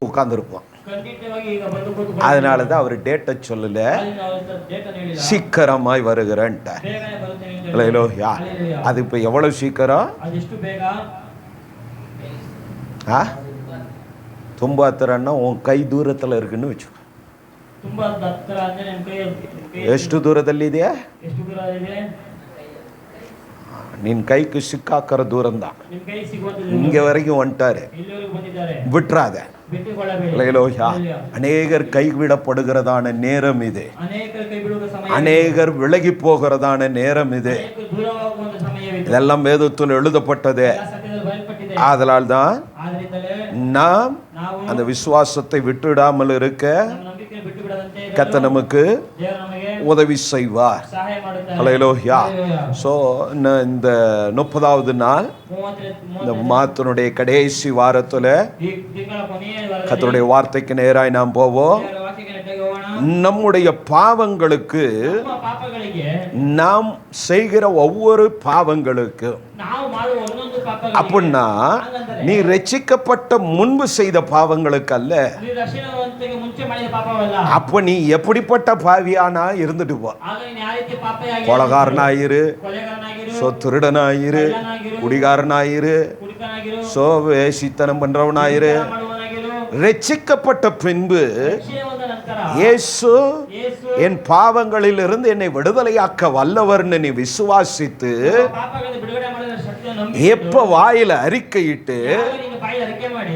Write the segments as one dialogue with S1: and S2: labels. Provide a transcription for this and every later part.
S1: உட்கார்ந்துருப்போம். அதனால தான் அவர் டேட்டை சொல்லல, சீக்கிரமாய் வருகிறேன்ட்டார். அல்லேலூயா. அது இப்போ எவ்வளவு சீக்கிரம்? ತುಂಬ ಹತ್ತಿರன்னா உன் கை தூரத்தில் இருக்குன்னு வச்சுக்கோ. ಎಷ್ಟು ದೂರದಲ್ಲಿದೆಯಾ? ನಿನ್ ಕೈಗೆ ಸಿಕ್ಕಾಕರ ದೂರಂದ இங்க வரைக்கும் வந்துட்டாரு, விட்டுறாத. அநேகர் கைவிடப்படுகிறதான நேரம் இது, அநேகர் விலகி போகிறதான நேரம் இது. இதெல்லாம் வேதத்தில் எழுதப்பட்டது. அதனால் தான் நாம் அந்த விசுவாசத்தை விட்டுடாமல் இருக்க கர்த்தர் நமக்கு உதவி செய்வார். ஹல்லேலூயா. ஸோ இந்த 30வது நாள், இந்த மாதத்தினுடைய கடைசி வாரத்தில் கர்த்தருடைய வார்த்தைக்கு நேராய் நாம் போவோம். நம்முடைய பாவங்களுக்கு, நாம் செய்கிற ஒவ்வொரு பாவங்களுக்கு, அப்படின்னா நீ ரட்சிக்கப்பட்ட முன்பு செய்த பாவங்களுக்கு அல்ல. அப்ப நீ எப்படிப்பட்ட பாவியானா இருந்துட்டு போ. கொலைகாரனாயிரு, திருடனாயிரு, குடிகாரனாயிரு, வேசித்தனம் பண்றவனாயிரு. ரட்சிக்கப்பட்ட பின்பு இயேசு என் பாவங்களில் இருந்து என்னை விடுதலையாக்க வல்லவர்னு நீ விசுவாசித்து எப்ப வாயில அறிக்கையிட்டு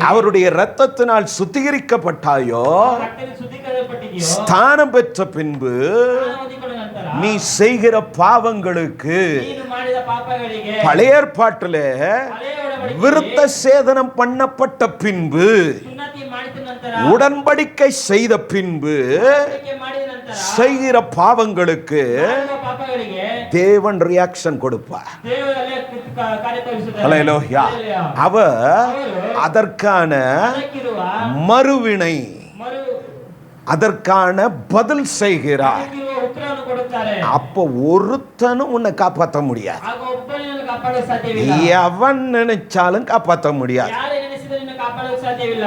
S1: அவருடைய இரத்தத்தினால் சுத்திகரிக்கப்பட்டாயோ, ஸ்தானம் பெற்ற பின்பு நீ செய்கிற பாவங்களுக்கு பழைய ஏற்பாட்டில் விருத்த சேதனம் பண்ணப்பட்ட பின்பு, உடன்படிக்கை செய்த பின்பு செய்கிற பாவங்களுக்கு தேவன் ரியாக்ஷன் கொடுப்பார். ஹல்லேலூயா. அவர் அதற்கான மறுவினை, அதற்கான பதில் செய்கிறார். அப்போ ஒருத்தனும் உன்னை காப்பாற்ற முடியாது. எவன் நினைச்சாலும் காப்பாற்ற முடியாது.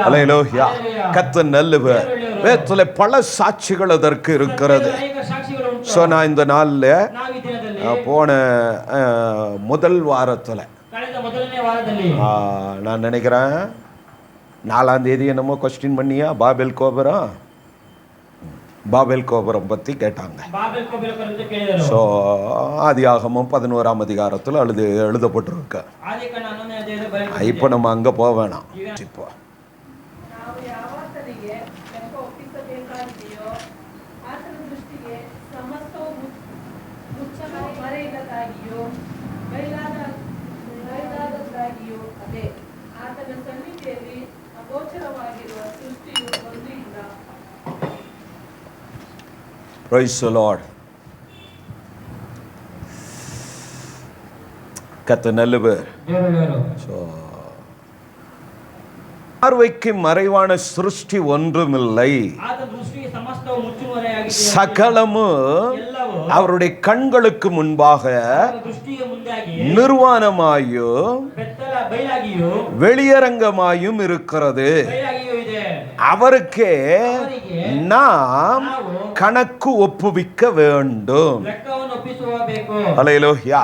S1: ஹல்லேலூயா. கர்த்தர் நல்லவர். வேதத்துல பல சாட்சிகள் அதற்கு இருக்கிறது. ஸோ நான் இந்த நாளில் போன முதல் வாரத்தில் நான் நினைக்கிறேன் 4ஆம் தேதி என்னமோ கொஸ்டின் பண்ணியா பாபேல் கோபுரம் பற்றி கேட்டாங்க. ஸோ ஆதியாகமம் 11ஆம் அதிகாரத்தில் எழுதப்பட்டிருக்கு. இப்போ நம்ம அங்கே போக வேணாம். இப்போ Praise the Lord. கர்த்தர் நல்லவர். பார்வைக்கு மறைவான சிருஷ்டி ஒன்றுமில்லை, சகலமும் அவருடைய கண்களுக்கு முன்பாக நிர்வாணமாயும் வெளியரங்கமாயும் இருக்கிறது. அவருக்கே நாம் கணக்கு ஒப்புவிக்க வேண்டும். ஹல்லேலூயா.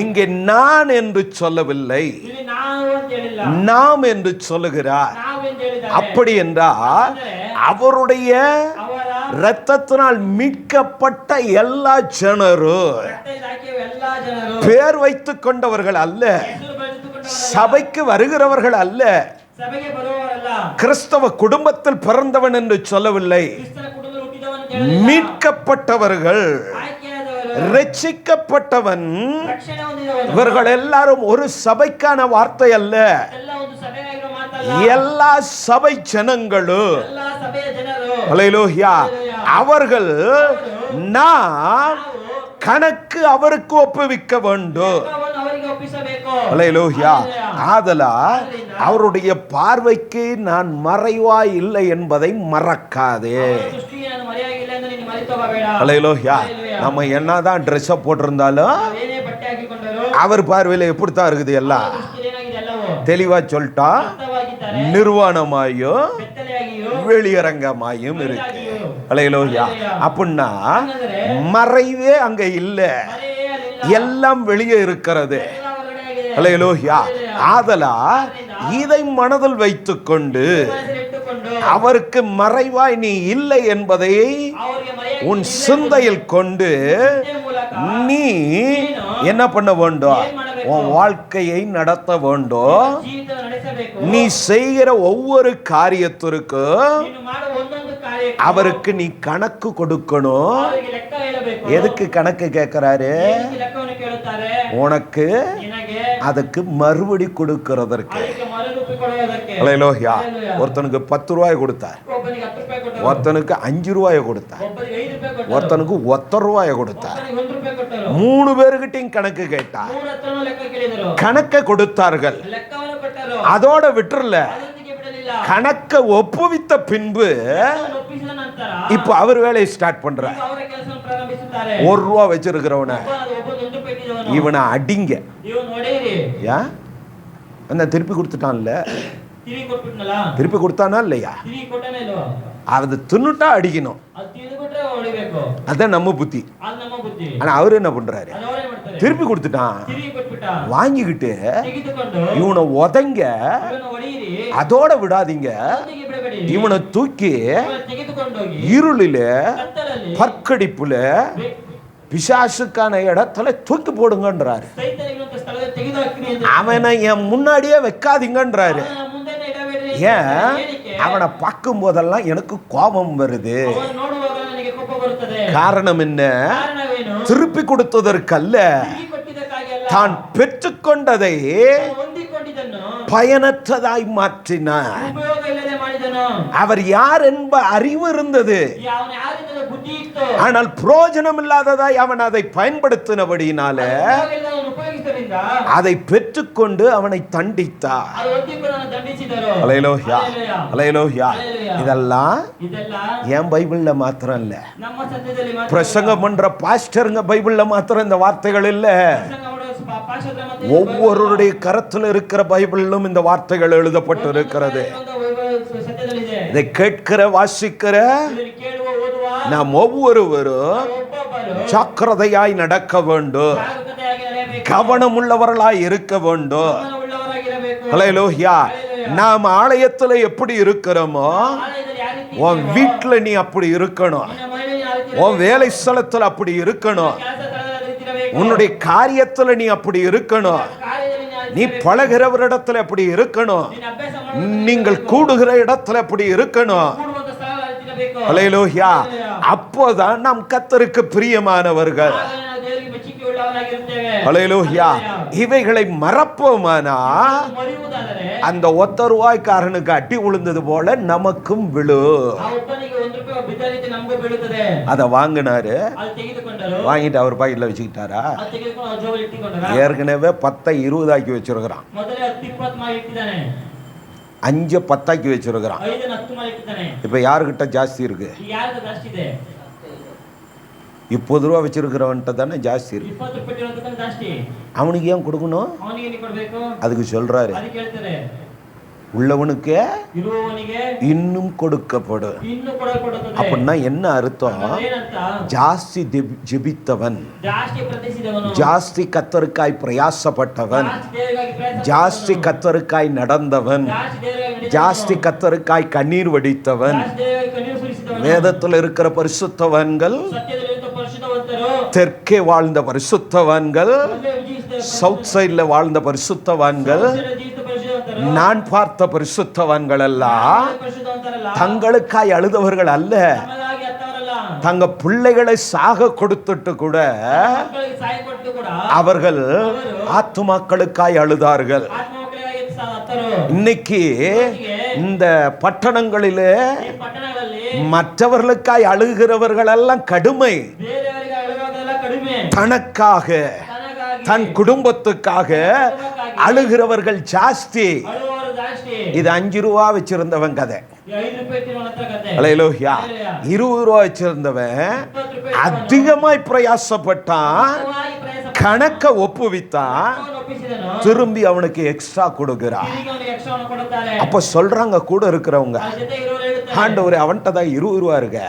S1: இங்கே நான் என்று சொல்லவில்லை, நாம் என்று சொல்லுகிறார். அப்படி என்றால் அவருடைய இரத்தத்தினால் மீட்கப்பட்ட எல்லா ஜனரும் பேர் வைத்துக் கொண்டவர்கள் அல்ல, சபைக்கு வருகிறவர்கள் அல்ல, கிறிஸ்தவ குடும்பத்தில் பிறந்தவன் என்று சொல்லவில்லை, மீட்கப்பட்டவர்கள், ரட்சிக்கப்பட்டவன். இவர்கள் எல்லாரும் ஒரு சபைக்கான வார்த்தை அல்ல, எல்லா சபை ஜனங்களும். ஹல்லேலூயா. அவர்கள் நாம் கணக்கு அவருக்கு ஒப்புவிக்க வேண்டும். ஹல்லேலூயா. ஆதலால் அவருடைய பார்வைக்கு நான் மறைவாய் இல்லை என்பதை மறக்காதே. ஹல்லேலூயா. நம்ம என்னதான் ட்ரெஸ் போட்டிருந்தாலும் அவர் பார்வையில் எப்படித்தான் இருக்குது, எல்லாம் தெளிவா சொல்லிட்டா, நிர்வாணமாயும் வெளியரங்கமாயும் இருக்கு. அல்லேலூயா. அப்படின்னா மறைவே அங்க இல்ல, எல்லாம் வெளியே இருக்கிறது. அல்லேலூயா. ஆதலால் இதை மனதில் வைத்துக்கொண்டு அவருக்கு மறைவாய் நீ இல்லை என்பதை உன் சிந்தையில் கொண்டு நீ என்ன பண்ண வேண்டும்? உன் வாழ்க்கையை நடத்த வேண்டும். நீ செய்கிற ஒவ்வொரு காரியத்திற்கும் அவருக்கு நீ கணக்கு கொடுக்கணும். எதுக்கு கணக்கு கேட்கிறாரு? உனக்கு அதுக்கு மறுபடி கொடுக்கிறதற்கு. அல்லேலூயா. ஒருத்தனுக்கு 10 ரூபாய் கொடுத்தார், ஒருத்தனுக்கு 5 ரூபாய் கொடுத்தார், ஒருத்தனுக்கு 1 ரூபாய் கொடுத்தார். 3 பேருக்கிட்டையும் கணக்கு கேட்டார், கணக்கை கொடுத்தார்கள். அதோட விட்டுறல, கணக்க ஒப்புவித்த பின்பு இப்ப அவர் வேலையை ஸ்டார்ட் பண்றார். 1 ரூபா வச்சிருக்கிறவன இவனை அடிங்க. என்ன திருப்பி கொடுத்துட்டான்ல? திருப்பி கொடுத்தானா இல்லையா? அது தின்னுட்டா அடிக்கணும். அதான் நம்ம புத்தி. ஆனா அவரு என்ன பண்றாரு? திருப்பி கொடுத்துட்டான், வாங்கிக்கிட்டு இவனை உதங்க, அதோட விடாதீங்க, இவனை தூக்கி இருளில பற்கடிப்புல பிசாசுக்கான இடத்துல தூக்கி போடுங்கன்றாரு. அவனை என் முன்னாடியே வைக்காதீங்கன்றாரு. ஏன்? அவனை பார்க்கும் போதெல்லாம் எனக்கு கோபம் வருது. காரணம் என்ன? திருப்பி கொடுத்ததற்கல்ல, தான் பெற்றுக்கொண்டதை பயனற்றதாய் மாற்றினார். அவர் யார் என்ப அறிவு இருந்தது, ஆனால் பிரயோஜனம் இல்லாததாய் அவன் அதை பயன்படுத்தினபடியினால அதை பெற்றுக்கொண்டு அவனை தண்டித்தார். அல்லேலூயா. அல்லேலூயா. இதெல்லாம் என் பைபிள்ல மாத்திரம் இல்ல, பிரசங்கம் பண்ற பாஸ்டருங்க பைபிள்ல மாத்திரம் இந்த வார்த்தைகள் இல்ல, ஒவ்வொருடைய கரத்தில் இருக்கிற பைபிளிலும் இந்த வார்த்தைகள் எழுதப்பட்டு இருக்கிறது. இதை கேட்கிற வாசிக்கிற நாம் ஒவ்வொருவரும் ஜாக்கிரதையாய் நடக்க வேண்டும், கவனம் உள்ளவர்களாய் இருக்க வேண்டும். அல்லேலூயா. நாம் ஆலயத்தில் எப்படி இருக்கிறோமோ உன் வீட்டுல நீ அப்படி இருக்கணும், உன் வேலை ஸ்தலத்தில் அப்படி இருக்கணும், உன்னுடைய காரியத்துல நீ அப்படி இருக்கணும், நீ பழகிறவரிடத்துல அப்படி இருக்கணும், நீங்கள் கூடுகிற இடத்துல அப்படி இருக்கணும். அல்லேலூயா. அப்போதான் நாம் கர்த்தருக்கு பிரியமானவர்கள். அல்லேலூயா. இவைகளை மறப்போமானா அந்த 1 ரூபாய்க்காரனுக்கு அடி விழுந்தது போல நமக்கும் விழு. அத வாங்கினாரு, வாங்கிட்டு அவர் பாக்கெட்ல வச்சுக்கிட்டாரா? ஏற்கனவே 10 20 ஆக்கி வச்சிருக்கிறான், 5 10 ஆக்கி வச்சிருக்கிறான். இப்ப யாருக்கிட்ட ஜாஸ்தி இருக்கு? 20 ரூபா வச்சிருக்கிறவன்ட்ட தானே ஜாஸ்தி இருக்கு. அவனுக்கு ஏன் கொடுக்கணும்? அதுக்கு சொல்றாரு, உள்ளவனுக்கு இன்னும் கொடுக்கப்படும். அப்படின்னா என்ன அர்த்தம்? ஜாஸ்தி ஜெபித்தவன், ஜாஸ்தி கர்த்தருக்காய் பிரயாசப்பட்டவன், ஜாஸ்தி கர்த்தருக்காய் நடந்தவன், ஜாஸ்தி கர்த்தருக்காய் கண்ணீர் வடித்தவன். வேதத்தில் இருக்கிற பரிசுத்தவான்கள், தெற்கே வாழ்ந்த பரிசுத்தவான்கள், சவுத் சைட்ல வாழ்ந்த பரிசுத்தவான்கள், நான் பார்த்த பரிசுத்தவான்கள் எல்லாம் தங்களுக்காய் அழுதவர்கள் அல்ல, தங்க பிள்ளைகளை சாக கொடுத்துட்டு கூட அவர்கள் ஆத்துமாக்களுக்காய் அழுதார்கள். இன்னைக்கு இந்த பட்டணங்களிலே மற்றவர்களுக்காய் அழுகிறவர்கள் எல்லாம் கடுமை, தனக்காக தன் குடும்பத்துக்காக அழுகிறவர்கள் ஜாஸ்தி. இது 5 ரூபா வச்சிருந்தவன் கதை. அல்லேலூயா. 20 ரூபா வச்சிருந்தவன் அதிகமாய் பிரயாசப்பட்டான், கணக்க ஒப்புவித்தான், திரும்பி அவனுக்கு எக்ஸ்ட்ரா கொடுக்கிறான். அப்ப சொல்றாங்க கூட இருக்கிறவங்க, ஆண்டவரே அவன்கிட்ட தான் 20 ரூபா இருக்கு,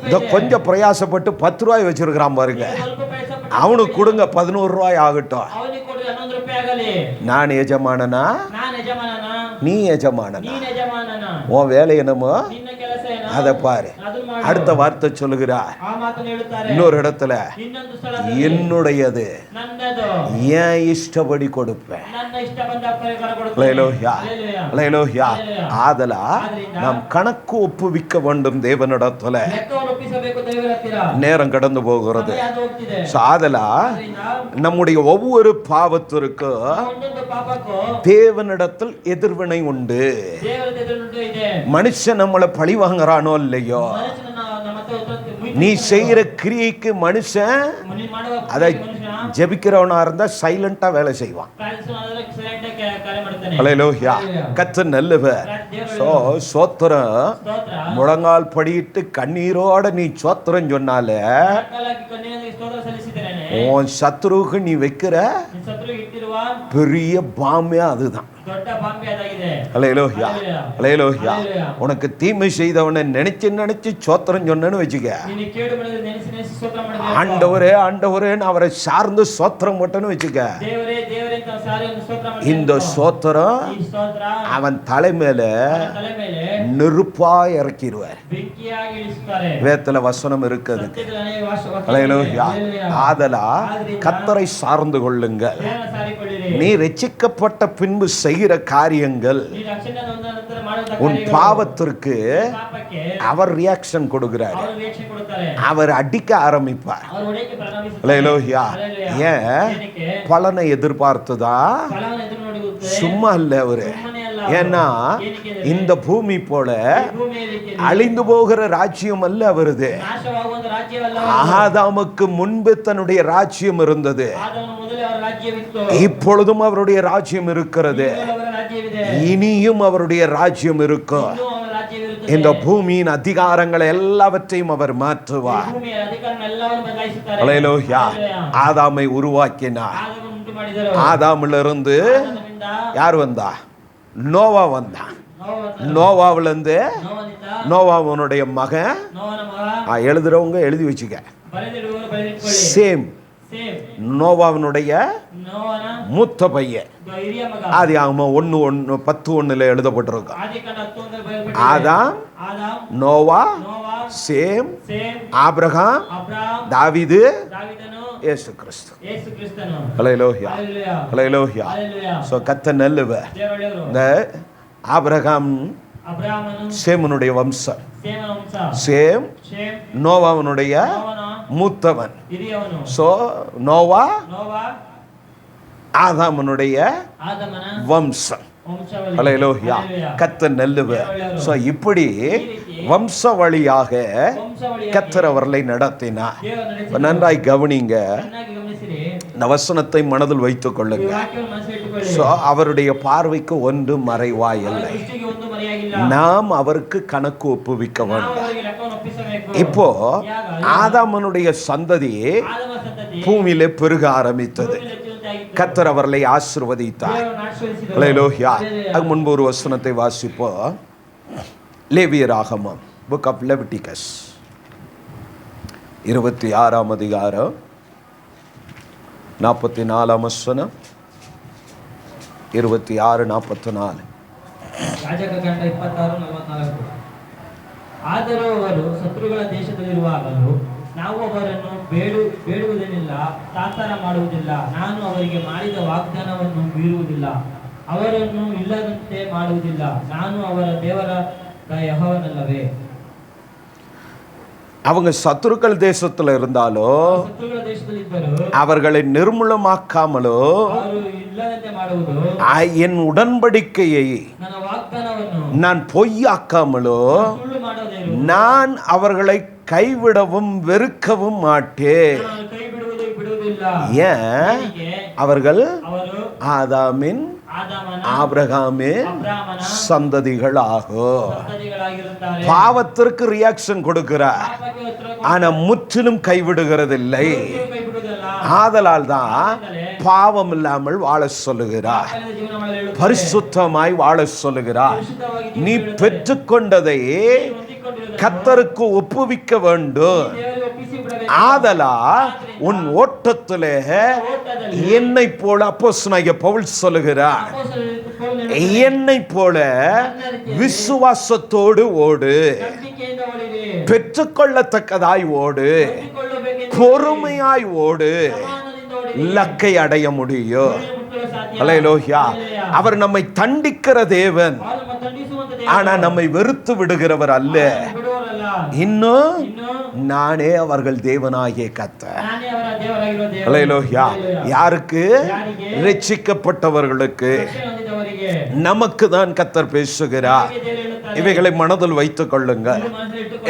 S1: இந்த கொஞ்சம் பிரயாசப்பட்டு 10 ரூபாய் வச்சிருக்கிறான் பாருங்க, அவனுக்கு கொடுங்க 11 ரூபாய் ஆகட்டும். நான் எஜமானனா நீ எஜமானனா, உன் வேலை என்னமோ அதை பாரு. அடுத்த வார்த்தை சொல்லுகிறார் இன்னொரு இடத்துல, என்னுடையது ஏன் இஷ்டப்படி கொடுப்பேன். ஆதலா நாம் கணக்கு ஒப்புவிக்க வேண்டும் தேவனிடத்துல. நேரம் கடந்து போகிறது. ஆதலா நம்முடைய ஒவ்வொரு பாவத்திற்கும் தேவனிடத்தில் எதிர்வினை உண்டு. மனுஷன் நம்மளை பழி வாங்குறானோ இல்லையோ, நீ செய்யற கிரியைக்கு மனுஷன் அதை ஜெபிக்கிறவனா இருந்தா சைலண்டா வேலை செய்வான். ஹல்லேலூயா. கர்த்தர் நல்லவர். சோத்திரம் முழங்கால் படியிட்டு கண்ணீரோட நீ சோத்திரம் சொன்னால உன் சத்ருவுக்கு நீ வைக்கிற பெரிய பாம்பே அதுதான். ஹல்லேலூயா, ஹல்லேலூயா. உனக்கு தீமை செய்தவனை நினைச்சு சோத்திரம் சொன்னு வச்சுக்க, ஆண்டவரே ஆண்டவரேன்னு அவரை சார்ந்து சோத்திரம் போட்டன்னு வச்சுக்க, இந்த சோத்திரம் அவன் தலைமையில நெருப்பா இறக்கிடுவார். வேதத்துல வசனம் இருக்குது. ஹல்லேலூயா. ஆதலா கர்த்தரை சார்ந்து கொள்ளுங்கள். நீ ரட்சிக்கப்பட்ட பின்பு செய்கிற காரியங்கள் உன் பாவத்திற்கு அவர் ரியாக்ஷன் கொடுக்கிறார், அவர் அடிக்க ஆரம்பிப்பார். ஹல்லேலூயா. ஏன் பலனை எதிர்பார்த்துதா? சும்மா இல்ல அவரு. ஏன்னா இந்த பூமி போல அழிந்து போகிற ராஜ்யம் அல்ல அவருது. ஆதாமுக்கு முன்பு தன்னுடைய ராஜ்யம் இருந்தது, இப்பொழுதும் அவருடைய ராஜ்யம் இருக்கிறது, இனியும் அவருடைய ராஜ்யம் இருக்கும். இந்த பூமியின் அதிகாரங்களை எல்லாவற்றையும் அவர் மாற்றுவார். ஹல்லேலூயா. ஆதாமை உருவாக்கினார். ஆதாமிலிருந்து யார் வந்தா? நோவா வந்தான். நோவாவிலிருந்து நோவாவுடைய மகன், எழுதுறவங்க எழுதி வச்சுக்க, சேம் நோவாவினுடைய மூத்த பையன். ஆதியாகமம் 1:10 எழுதப்பட்டிருக்கும். ஆதாம், நோவா, சேம், ஆபிரகாம், தாவீது, இயேசு கிறிஸ்து. ஹல்லேலூயா, ஹல்லேலூயா. சோ கர்த்தர் நல்லவர். இந்த ஆபிரகாம் சேமனுடைய வம்சம், சேம் நோவாவினுடைய மூத்தவன். சோ நோவா ஆதாமனுடைய வம்சம். ஹல்லேலூயா. கர்த்தர் நல்லவர். சோ இப்படி வம்ச வழியாக கர்த்தர் அவர்களை நடத்தினார். நன்றாய் கவனிங்க, இந்த வசனத்தை மனதில் வைத்துக் கொள்ளுங்க. அவருடைய பார்வைக்கு ஒன்று மறைவாயில்லை. நாம் அவருக்கு கணக்கு ஒப்புவிக்க வேண்டும். இப்போ ஆதாமனுடைய சந்ததி பூமியிலே பெருக ஆரம்பித்தது. கர்த்தர் அவர்களை ஆசீர்வதித்தார். ஹல்லேலூயா. அதுக்கு முன்பு ஒரு வசனத்தை வாசிப்போம். லேவியராகமம், புக் ஆஃப் லெவிட்டிகஸ் 26ஆம் அதிகாரம் 44ஆம் வசனம், 26-44.
S2: ಯಾಜಕಕಾಂಡ 26:44. ಆದರೂ ಅವರು ಶತ್ರುಗಳ ದೇಶದಲ್ಲಿರುವಾಗಲೂ ನಾವು ಅವರನ್ನು ಬೇಡುವುದೇನಿಲ್ಲ, ತಾತ್ಸಾರ ಮಾಡುವುದಿಲ್ಲ. ನಾನು ಅವರಿಗೆ ಮಾಡಿದ ವಾಗ್ದಾನವನ್ನು ಮೀರುವುದಿಲ್ಲ, ಅವರನ್ನು ಇಲ್ಲದಂತೆ ಮಾಡುವುದಿಲ್ಲ. ನಾನು ಅವರ ದೇವರ ಯೆಹೋವನಲ್ಲವೇ.
S1: அவங்க சத்துருக்கள் தேசத்துல இருந்தாலோ அவர்களை நிர்மூலமாக்காமலோ என் உடன்படிக்கையை நான் பொய்யாக்காமலோ நான் அவர்களை கைவிடவும் வெறுக்கவும் மாட்டேன். ஏன்? அவர்கள் ஆதாமின் ஆபிரகாமின் சந்ததிகள் ஆகும். பாவத்திற்கு ரியாக்ஷன் கொடுக்கிறார், ஆனா முற்றிலும் கைவிடுகிறதில்லை. ஆதலால் தான் பாவம் இல்லாமல் வாழ சொல்லுகிறார், பரிசுத்தமாய் வாழ சொல்லுகிறார். நீ பெற்றுக்கொண்டதை கர்த்தருக்கு ஒப்புவிக்க வேண்டும். ஆதலா உன் ஓட்டத்திலே என்னை போல அப்போஸ்தலனாகிய பவுல் சொல்லுகிறார், என்னை போல விசுவாசத்தோடு ஓடு, பெற்றுக்கொள்ளத்தக்கதாய் ஓடு, பொறுமையாய் ஓடு, இலக்கை அடைய முடியும். அல்லேலூயா. அவர் நம்மை தண்டிக்கிற தேவன், ஆனா நம்மை வெறுத்து விடுகிறவர் அல்ல. இன்னும் நானே அவர்கள் தேவனாகிய கர்த்தர். அல்லேலூயா. யாருக்கு? ரட்சிக்கப்பட்டவர்களுக்கு. நமக்கு தான் கர்த்தர் பேசுகிறார். இவைகளை மனதில் வைத்துக் கொள்ளுங்கள்.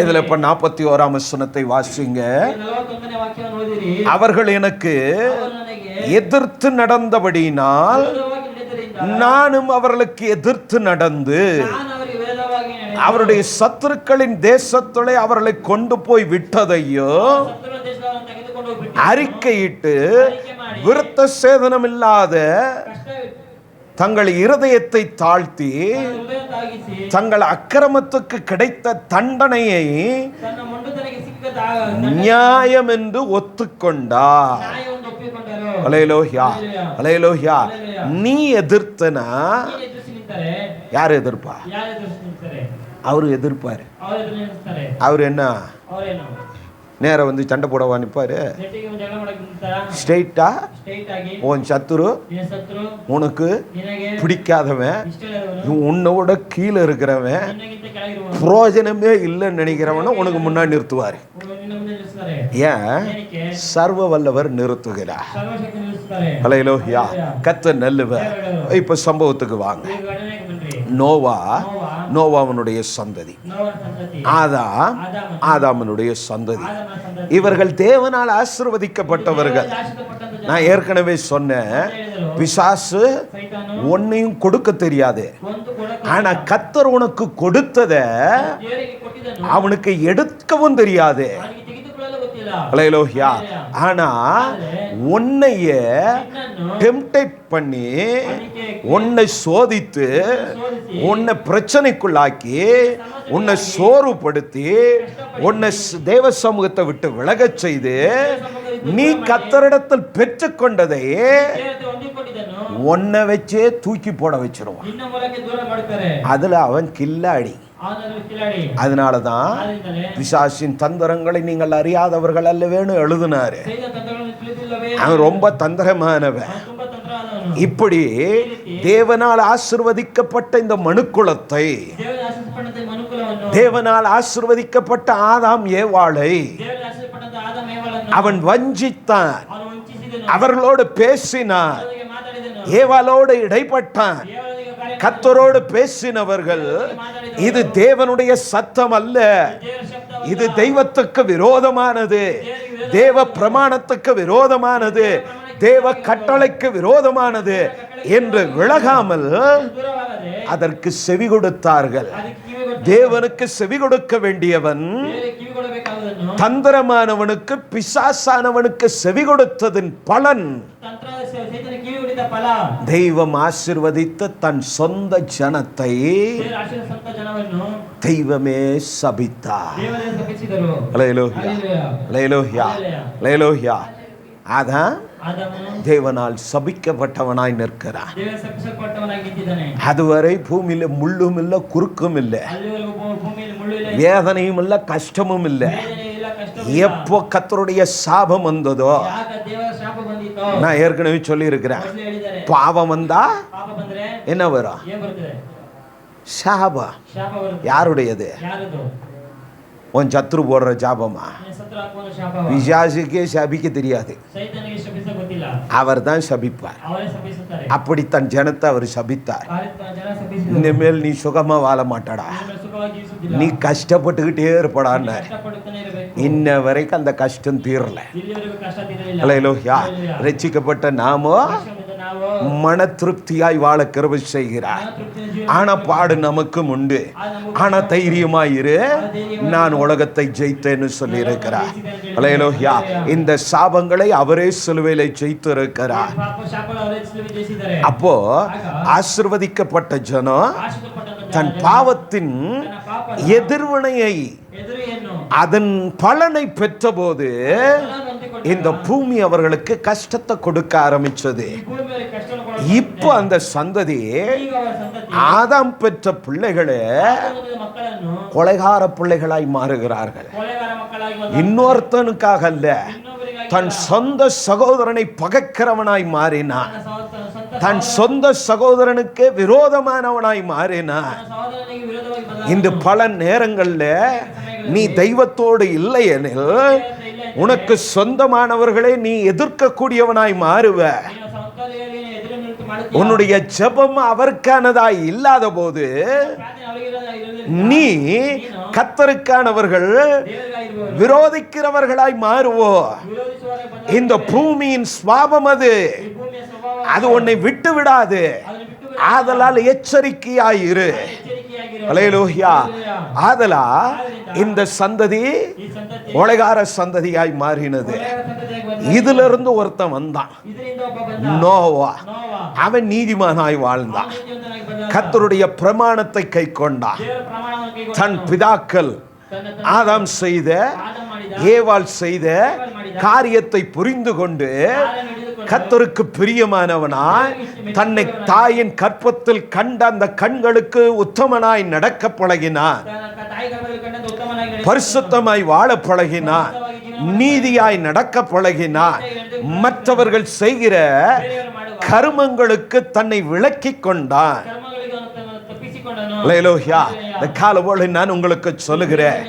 S1: இதுல இப்ப 41ஆம் வசனத்தை வாசிங்க. அவர்கள் எனக்கு எதிர்த்து நடந்தபடியினால் நானும் அவர்களுக்கு எதிர்த்து நடந்து அவருடைய சத்துருக்களின் தேசத்திலே அவர்களை கொண்டு போய் விட்டதையோ அறிக்கையிட்டு விருத்த சேதனம் இல்லாத தங்கள் இருதயத்தை தாழ்த்தி தங்கள் அக்கிரமத்துக்கு கிடைத்த தண்டனையை நியாயம் என்று ஒத்துக்கொண்டார். அல்லேலூயா, அல்லேலூயா. நீ எதிர்த்தனா யார் எதிர்ப்பா? அவரு எதிர்ப்பாரு. அவரு என்ன நேரம் வந்து சண்டை போடவா நிப்பாரு? ஸ்ட்ரெயிட்டா உன் சத்துரு, உனக்கு பிடிக்காதவன், உன்னோட கீழே இருக்கிறவன், பிரயோஜனமே இல்லைன்னு நினைக்கிறவன உனக்கு முன்னாடி நிறுத்துவாரு. ஏன்? சர்வ வல்லவர் நிறுத்துகிறார். அல்லேலூயா. கர்த்தர் நல்லவர். இப்ப சம்பவத்துக்கு வாங்க. நோவாவனுடைய சந்ததி, ஆதாமனுடைய சந்ததி. இவர்கள் தேவனால் ஆசீர்வதிக்கப்பட்டவர்கள். நான் ஏற்கனவே சொன்னேன், பிசாசு ஒன்னையும் கொடுக்க தெரியாது, ஆனா கர்த்தர் உனக்கு கொடுத்தத அவனுக்கு எடுக்கவும் தெரியாது. அல்லேலூயா. ஆனா உன்னைய டெம்ப்டேட் பண்ணி, உன்னை சோதித்து, உன்னை பிரச்சனைக்குள்ளாக்கி, உன்னை சோர்வுபடுத்தி, உன்னை தேவ சமூகத்தை விட்டு விலகச் செய்து நீ கர்த்தரிடத்தில் பெற்றுக்கொண்டதை உன்னை வச்சே தூக்கி போட வச்சிருவான். அதுல அவன் கில்லாடி. அதனாலதான் பிசாசின் தந்திரங்களை நீங்கள் அறியாதவர்கள் அல்லவேன்னு எழுதினாரு. அவன் ரொம்ப தந்திரமானவன். இப்படி தேவனால் ஆசீர்வதிக்கப்பட்ட இந்த மனுக்குலத்தை, தேவனால் ஆசீர்வதிக்கப்பட்ட ஆதாம் ஏவாளை அவன் வஞ்சித்தான். அவர்களோடு பேசினான், ஏவாளோடு இடைப்பட்டான். கர்த்தரோடு பேசினவர்கள், இது தேவனுடைய சத்தம் அல்ல, இது தெய்வத்துக்கு விரோதமானது, தேவ பிரமாணத்துக்கு விரோதமானது, தேவ கட்டளைக்கு விரோதமானது என்று விலகாமல் அதற்கு செவி கொடுத்தார்கள். தேவனுக்கு செவி கொடுக்க வேண்டியவன் தந்திரமானவனுக்கு, பிசாசானவனுக்கு செவி கொடுத்ததின் பலன் தெய்வம் ஆசீர்வதித்த தன் சொந்த ஜனத்தை தெய்வமே சபித்தார். அல்லேலூயா, அல்லேலூயா, அல்லேலூயா. அதான் தேவனால் சபிக்கப்பட்டவனாய் நிற்கிறான். அதுவரை பூமியில முள்ளும் இல்ல, குறுக்கும் இல்ல, வேதனையும் இல்ல, கஷ்டமும் இல்ல. எப்போ கர்த்தருடைய சாபம் வந்ததோ, நான் ஏற்கனவே சொல்லி இருக்கிறேன், பாவம் வந்தா என்ன வரும்? சாபம். யாருடையது? உன் சத்ரு போடுற சாபமா? பிசாசுக்கே சபிக்க தெரியாது, அவர் தான் சபிப்பார். அப்படி தன் ஜனத்தை அவர் சபித்தார். இனிமேல் நீ சுகமா வாழ மாட்டடா, நீ கஷ்டப்பட்டுக்கிட்டே இருப்படான்னு. இன்ன வரைக்கும் அந்த கஷ்டம் தீரல. அல்லேலூயா. ரட்சிக்கப்பட்ட நாமோ மன திருப்தியாய் வாழ கிருபை செய்கிறார். ஆனா பாடு நமக்கும் உண்டு. ஆனா தைரியமாயிரு, நான் உலகத்தை ஜெயித்தேன்னு சொல்லி இருக்கிறார். அல்லேலூயா. இந்த சாபங்களை அவரே சிலுவையிலே ஜெயித்து இருக்கிறார். அப்போ ஆசீர்வதிக்கப்பட்ட ஜனம் தன் பாவத்தின் எதிர்வினையை அதன் பலனை பெற்றபோது இந்த பூமி அவர்களுக்கு கஷ்டத்தை கொடுக்க ஆரம்பிச்சது. இப்போ அந்த சந்ததி ஆதாம் பெற்ற பிள்ளைகளே கொலைகார பிள்ளைகளாய் மாறுகிறார்கள். இன்னொருத்தனுக்காக அல்ல, தன் சொந்த சகோதரனை பகைக்கிறவனாய் மாறினான். தன் சொந்த சகோதரனுக்கு விரோதமானவனாய் மாறினான். இந்த பல நேரங்கள்ல நீ தெய்வத்தோடு இல்லை எனில் உனக்கு சொந்தமானவர்களை நீ எதிர்க்கக்கூடியவனாய் மாறுவ. உன்னுடைய ஜெபம் அவருக்கானதாய் இல்லாத போது நீ கர்த்தருக்கானவர்கள் விரோதிக்கிறவர்களாய் மாறுவோ. இந்த பூமியின் சுவாபம் அது உன்னை விட்டு விடாது. ஆதலால் எச்சரிக்கையாயிரு. அல்லேலூயா. ஆதலா இந்த சந்ததி கொலைகார சந்ததியாய் மாறினது. இதிலிருந்து ஒருத்தன் வந்தான், நோவா. அவன் நீதிமானாய் வாழ்ந்தான். கர்த்தருடைய பிரமாணத்தை கை கொண்டான். தன் பிதாக்கள் ஆதாம் செய்த ஏவாள் செய்த காரியத்தை புரிந்து கொண்டு கர்த்தருக்கு பிரியமானவனாய் தன்னை தாயின் கற்பத்தில் கண்ட அந்த கண்களுக்கு உத்தமனாய் நடக்க பழகினான். பரிசுத்தமாய் வாழ பழகினான். நீதியாய் நடக்க பழகினான். மற்றவர்கள் செய்கிற கர்மங்களுக்கு தன்னை விலக்கிக் கொண்டான். அல்லேலூயா. இந்த காலவோடு நான் உங்களுக்கு சொல்லுகிறேன்,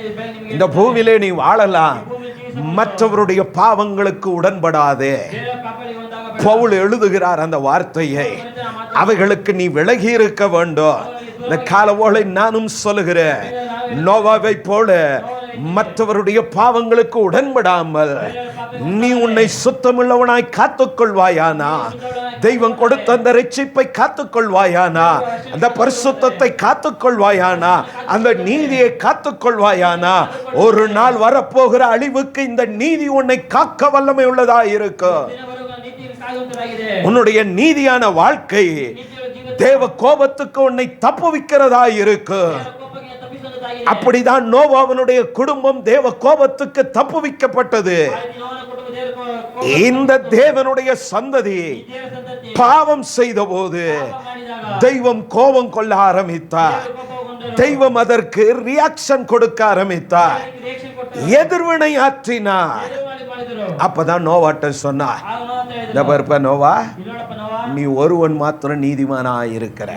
S1: இந்த பூமியிலே நீ வாழலாம், மற்றவருடைய பாவங்களுக்கு உடன்படாதே. பவுல் எழுதுகிறார் அந்த வார்த்தையை. அவைகளுக்கு நீ விலகி இருக்க வேண்டும். இந்த காலவோளை நானும் சொல்லுகிறேன், நோவாவை போல மற்றவருடைய பாவங்களுக்கு உடன்படாமல் நீ உன்னை சுத்தமுள்ளவனாய் காத்துக்கொள்வாயானா, தெய்வம் கொடுத்த அந்த ரட்சிப்பை காத்துக்கொள்வாயானா, அந்த பரிசுத்தத்தை காத்துக்கொள்வாயானா, அந்த நீதியை காத்துக்கொள்வாயானா, ஒரு நாள் வரப்போகிற அழிவுக்கு இந்த நீதி உன்னை காக்க வல்லமை உள்ளதா இருக்கும். உன்னுடைய நீதியான வாழ்க்கை தேவ கோபத்துக்கு உன்னை தப்புவிக்கிறதா இருக்கு. அப்படிதான் நோவாவினுடைய குடும்பம் தேவ கோபத்துக்கு தப்புவிக்கப்பட்டது. இந்த தேவனுடைய சந்ததி பாவம் செய்த போது தெய்வம் கோபம் கொள்ள ஆரம்பித்தார். தெய்வம் அதற்கு ரியாக்ஷன் கொடுக்க ஆரம்பித்தார், எதிர்வினை ஆற்றினார். அப்பதான் நோவாட்ட சொன்னார், நோவா, நீ ஒருவன் மாத்திரம் நீதிமானா இருக்கிற,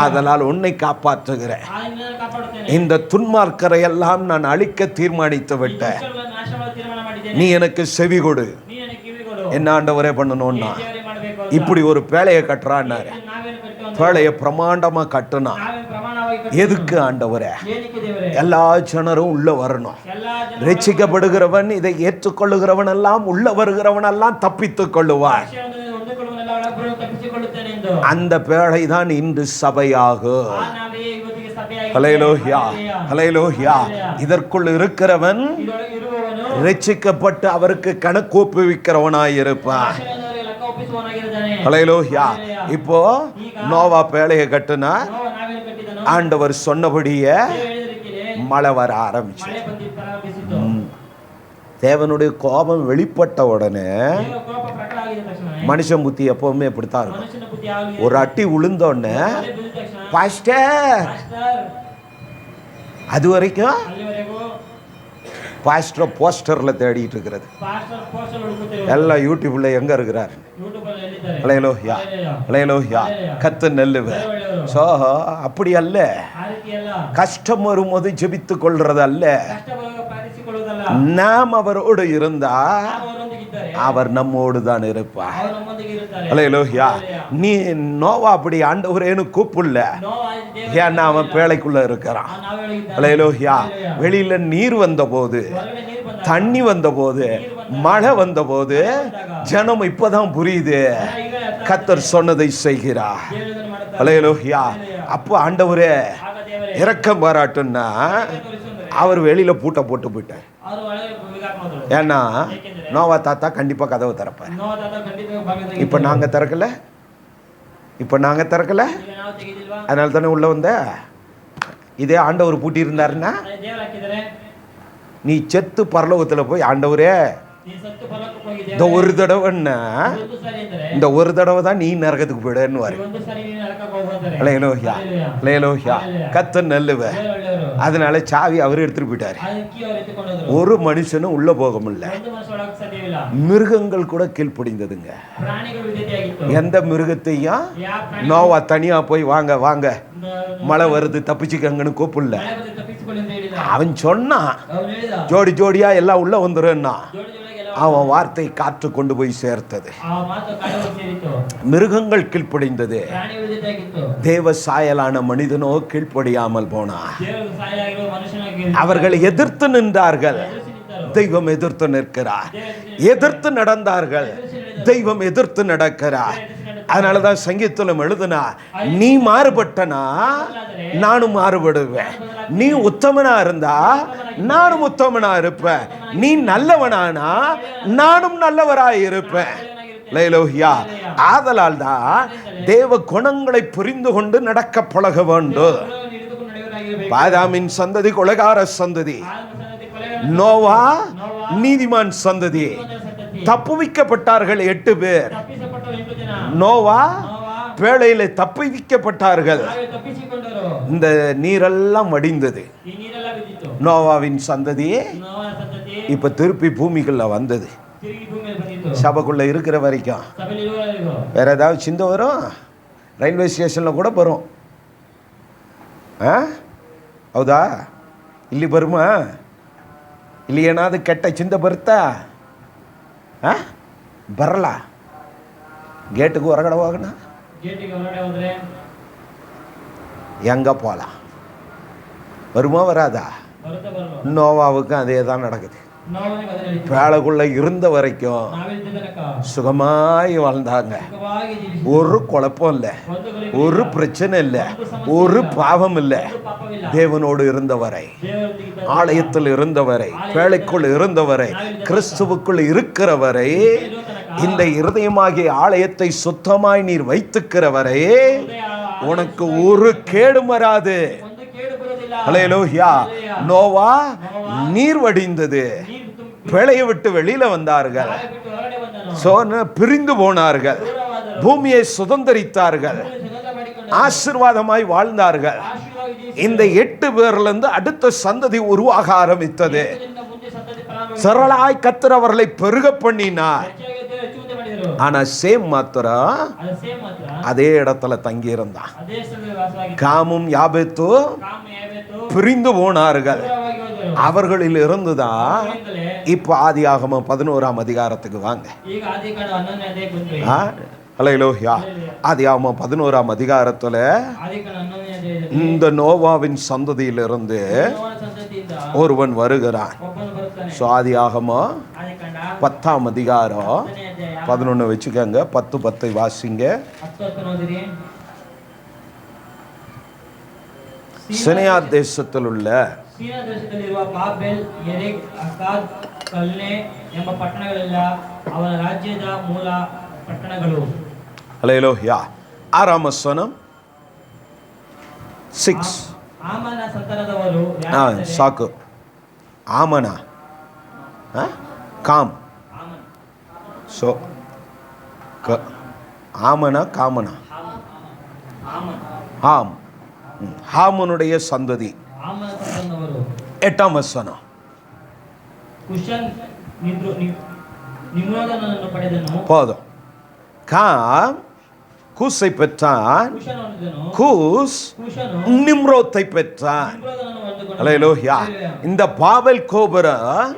S1: அதனால் உன்னை காப்பாற்றுகிற. இந்த துன்மார்க்கரை எல்லாம் நான் அழிக்க தீர்மானித்து விட்டேன். நீ எனக்கு செவி கொடு. என்ன ஆண்டவரே பண்ணணும்னா இப்படி ஒரு பேழையை கட்டுறான்னாரு. பேழையை பிரமாண்டமா கட்டுனா. எதுக்கு ஆண்டவரே? எல்லா ஜனரும் உள்ள வரணும். ரட்சிக்கப்படுகிறவன், இதை ஏற்றுக்கொள்ளுகிறவன் எல்லாம், உள்ள வருகிறவன் எல்லாம் தப்பித்துக் கொள்ளுவார். அந்த பேழை தான் இன்று சபையாகும். ஹல்லேலூயா, ஹல்லேலூயா. இதற்குள் இருக்கிறவன் ரட்சிக்கப்பட்டு அவருக்கு கணக்கு ஒப்புவிக்கிறவனாய் இருப்பான். ஹல்லேலூயா. இப்போ நோவா பேழையை கட்டுனா, ஆண்டவர் சொன்னபடியே மழை வர ஆரம்பிச்சு. தேவனுடைய கோபம் வெளிப்பட்ட உடனே மனுஷன் புத்தி எப்பவுமே இப்படித்தான் இருக்கும். ஒரு அட்டி உளுந்தோடனே பாஸ்டர், அது வரைக்கும் பாஸ்டர் போஸ்டர்ல தேடிட்டு இருக்கிறது. எல்லாம் யூடியூப்ல எங்க இருக்கிறார்? ஹல்லேலூயா, ஹல்லேலூயா. கத்து நெல்லுவ. சோ அப்படி அல்ல. கஷ்டம் வரும்போது ஜெபித்து கொள்றது அல்ல. நாம் அவரோடு இருந்தா அவர் நம்மோடு தான் இருப்பார். ஹல்லேலூயா. நீ நோவா அப்படி ஆண்டவரேன்னு கூப்பிடல, ஏன்னா அவன் பேழைக்குள்ள இருக்கிறான். ஹல்லேலூயா. வெளியில நீர் வந்த போது, தண்ணி வந்த போது, மழை வந்த போது ஜனம் இப்பதான் புரியுது, கர்த்தர் சொன்னதை செய்கிறார். அல்லேலூயா. அப்போ ஆண்டவரே இரக்கம் பாராட்டுன்னா அவர் வெளியில பூட்டை போட்டு போயிட்டார். ஏன்னா நோவா தாத்தா கண்டிப்பா கதவை திறப்பார். இப்ப நாங்க திறக்கல, அதனால தானே உள்ள வந்த. இதே ஆண்டவர் பூட்டி இருந்தாருன்னா நீ செத்து பரலோகத்துல போய் ஆண்டவரே இந்த ஒரு தடவைன்னா இந்த ஒரு தடவை தான் நீ நரகத்துக்கு போயிடுன்னு. கர்த்தர் நல்லவர். அதனால சாவி அவர் எடுத்துட்டு போயிட்டாரு. ஒரு மனுஷனும் உள்ள போக முடியல. மிருகங்கள் கூட கீழ்ப்படிந்ததுங்க. எந்த மிருகத்தையும் நோவா தனியா போய் வாங்க வாங்க மழை வருது தப்பிச்சுக்கங்கன்னு கூப்பிடல. அவன் சொன்னான் ஜோடி ஜோடியா எல்லாம் உள்ள வந்துருன்னா அவன் வார்த்தை காற்று கொண்டு போய் சேர்த்தது. மிருகங்கள் கீழ்ப்படிந்தது. தேவ சாயலான மனிதனோ கீழ்ப்படியாமல் போனார். அவர்கள் எதிர்த்து நின்றார்கள், தெய்வம் எதிர்த்து நிற்கிறார். எதிர்த்து நடந்தார்கள், தெய்வம் எதிர்த்து நடக்கிறார். அதனாலதான் சங்கீதத்திலும் எழுதுனா, நீ மாறுபட்டனா நானும் மாறுபடுவேன். நீ உத்தமனா இருந்தா நானும் உத்தமனா இருப்பேன். நீ நல்லவனானா நானும் நல்லவராய் இருப்பேன். லேலோஹியா. ஆதலால் தான் தேவ குணங்களை புரிந்து கொண்டு நடக்க பழக வேண்டும். பாதாமின் சந்ததி கொலைகார சந்ததி, நோவா நீதிமான் சந்ததி. தப்புவிக்கப்பட்டார்கள் 8 பேர். நோவா பேழையில தப்புவிக்கப்பட்டார்கள். இந்த நீரெல்லாம் வடிந்தது. நோவாவின் சந்ததி இப்ப திருப்பி பூமிக்குள்ள வந்தது. சபைக்குள்ள இருக்கிற வரைக்கும் வேற ஏதாவது சிந்தை வரும். ரயில்வே ஸ்டேஷன்ல கூட வரும். ಹೌದಾ? ಇಲ್ಲಿ ಬರುಮಾ? ಇಲ್ಲಿ ಏನಾದ್ರು ಕೆಟ್ಟ ಚಿಂತೆ ಬರುತ್ತಾ? ಬರಲ್ಲ. ಗೇಟ್ಗೆ ಹೊರಗಡೆ ಹೋಗೋಣ, எங்க போகலாம்? வருமா வராதா? நோவாவுக்கும் அதே தான் நடக்குது. பேழைக்குள்ள இருந்த வரைக்கும் சுகமாய் வாழ்ந்தாங்க. ஒரு குழப்பம் இல்லை, ஒரு பிரச்சனை இல்லை, ஒரு பாவம் இல்லை. தேவனோடு இருந்தவரை, ஆலயத்தில் இருந்தவரை, பேழைக்குள் இருந்தவரை, கிறிஸ்துவுக்குள் இருக்கிறவரை, இந்த இருதயமாகிய ஆலயத்தை சுத்தமாய் நீர் வைத்துக்கிறவரை உனக்கு ஒரு கேடும் வராது. ஹல்லேலூயா. நோவா நீர் வடிந்தது, பேழையை விட்டு வெளியில வந்தார்கள், பிரிந்து போனார்கள், பூமியை சுதந்தரித்தார்கள், ஆசீர்வாதமாய் வாழ்ந்தார்கள். இந்த 8 பேர்ல இருந்து அடுத்த சந்ததி உருவாக ஆரம்பித்தது. சரளாய் கர்த்தர் அவர்களை பெருக பண்ணினார். ஆனா சேம் மாத்திரம் அதே இடத்துல தங்கி இருந்தான். காமும் யாபேத்தும் பிரிந்து போனார்கள். அவர்களில் இருந்துதான் இப்ப ஆதியாகமம் 11ஆம் அதிகாரத்துக்கு வாங்க. ஹல்லேலூயா. ஆதியாகமம் 11ஆம் அதிகாரத்துல இந்த நோவாவின் சந்ததியிலிருந்து ஒருவன் வருகிறான். ஆதியாகமம் 10ஆம் அதிகாரம் 11 வச்சுக்கோங்க. 10:10 வாசிங்க. சினியா தேசத்தில் உள்ள ஹல்லேலூயா. 6ஆம் வசனம் 6. ಸಾಕು. ಆಮನ ಕಾಮ್. ಸೊ ஆமன காமன ஆம். ஹாமனுடைய சந்ததி 8ஆம் வசனம். போதும். காம் கூஸை பெற்றான், கூஸ் நிம்ரோத்தை பெற்றான். ஹல்லேலூயா. இந்த பாபேல் கோபுரம்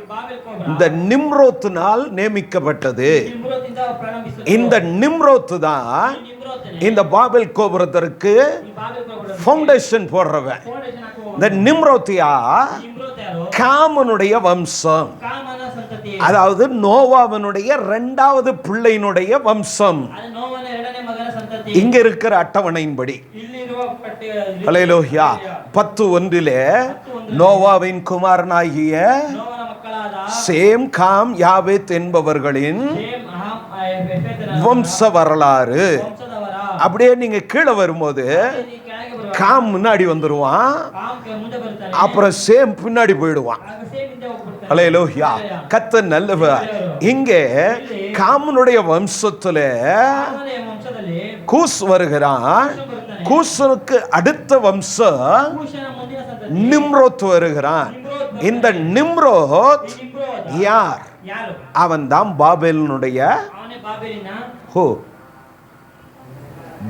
S1: இந்த நிம்ரோத்தினால் நியமிக்கப்பட்டது. இந்த நிம்ரோத்து தான் இந்த பாபேல் கோபுரத்திற்கு ஃபவுண்டேஷன் போடுறவன். இந்த நிம்ரோத்தியா காமனுடைய வம்சம், அதாவது நோவாவினுடைய 2வது பிள்ளையினுடைய வம்சம்.
S2: ಸಂತತಿ
S1: இங்க இருக்கிற அட்டவணையின்படி
S2: ಇಲ್ಲಿರುವ ಪಟ್ಟಿಯ
S1: ஹல்லேலூயா 10:1 நோவாவின் குமாரனாகிய
S2: ನೋವನ ಮಕ್ಕಳಾದ
S1: சேம் காம் யாவேத் என்பவர்களின்
S2: ಶೇಮ್, ಅಹಾಮ್, ಯೆಫೆತನ
S1: வம்ச வரலாறு.
S2: ವಂಶದವರ.
S1: அப்படியே நீங்க கீழே வரும்போது
S2: ಈ ಕೆಳಗೆ ಬರುವ
S1: காம் முன்னாடி வந்துருவான்,
S2: ಕಾಮ್ ಮುಂದೆ ಬರ್ತಾನೆ,
S1: அப்புறம் சேம் பின்னாடி போயிடுவான்.
S2: ಆಗ ಶೇಮ್ ಹಿಂದೆ ಹೋಗ್ಬಿಡ್ತಾನೆ.
S1: ஹல்லேலூயா கர்த்தர் நல்லவர். இங்கே காமனுடைய வம்சத்துல
S2: ಆಮನೆಯ ವಂಶದಲ್ಲಿ
S1: கூஸ் வருகிறான்.
S2: ಬರ್ತಾನೆ.
S1: கூசனுக்கு அடுத்த வம்சம்
S2: ಕೂಷನ ಮುಂದಿನ ಸಂತತಿ
S1: நிம்ரோத் வருகிறான்.
S2: ನಿಮ್ರೋದ್.
S1: இந்த நிம்ரோத்
S2: ಈ ನಿಮ್ರೋದ
S1: யார்?
S2: ಯಾರು?
S1: அவன் தான் பாபேலினுடைய
S2: ಅವನೇ ಬಾಬೆಲಿನ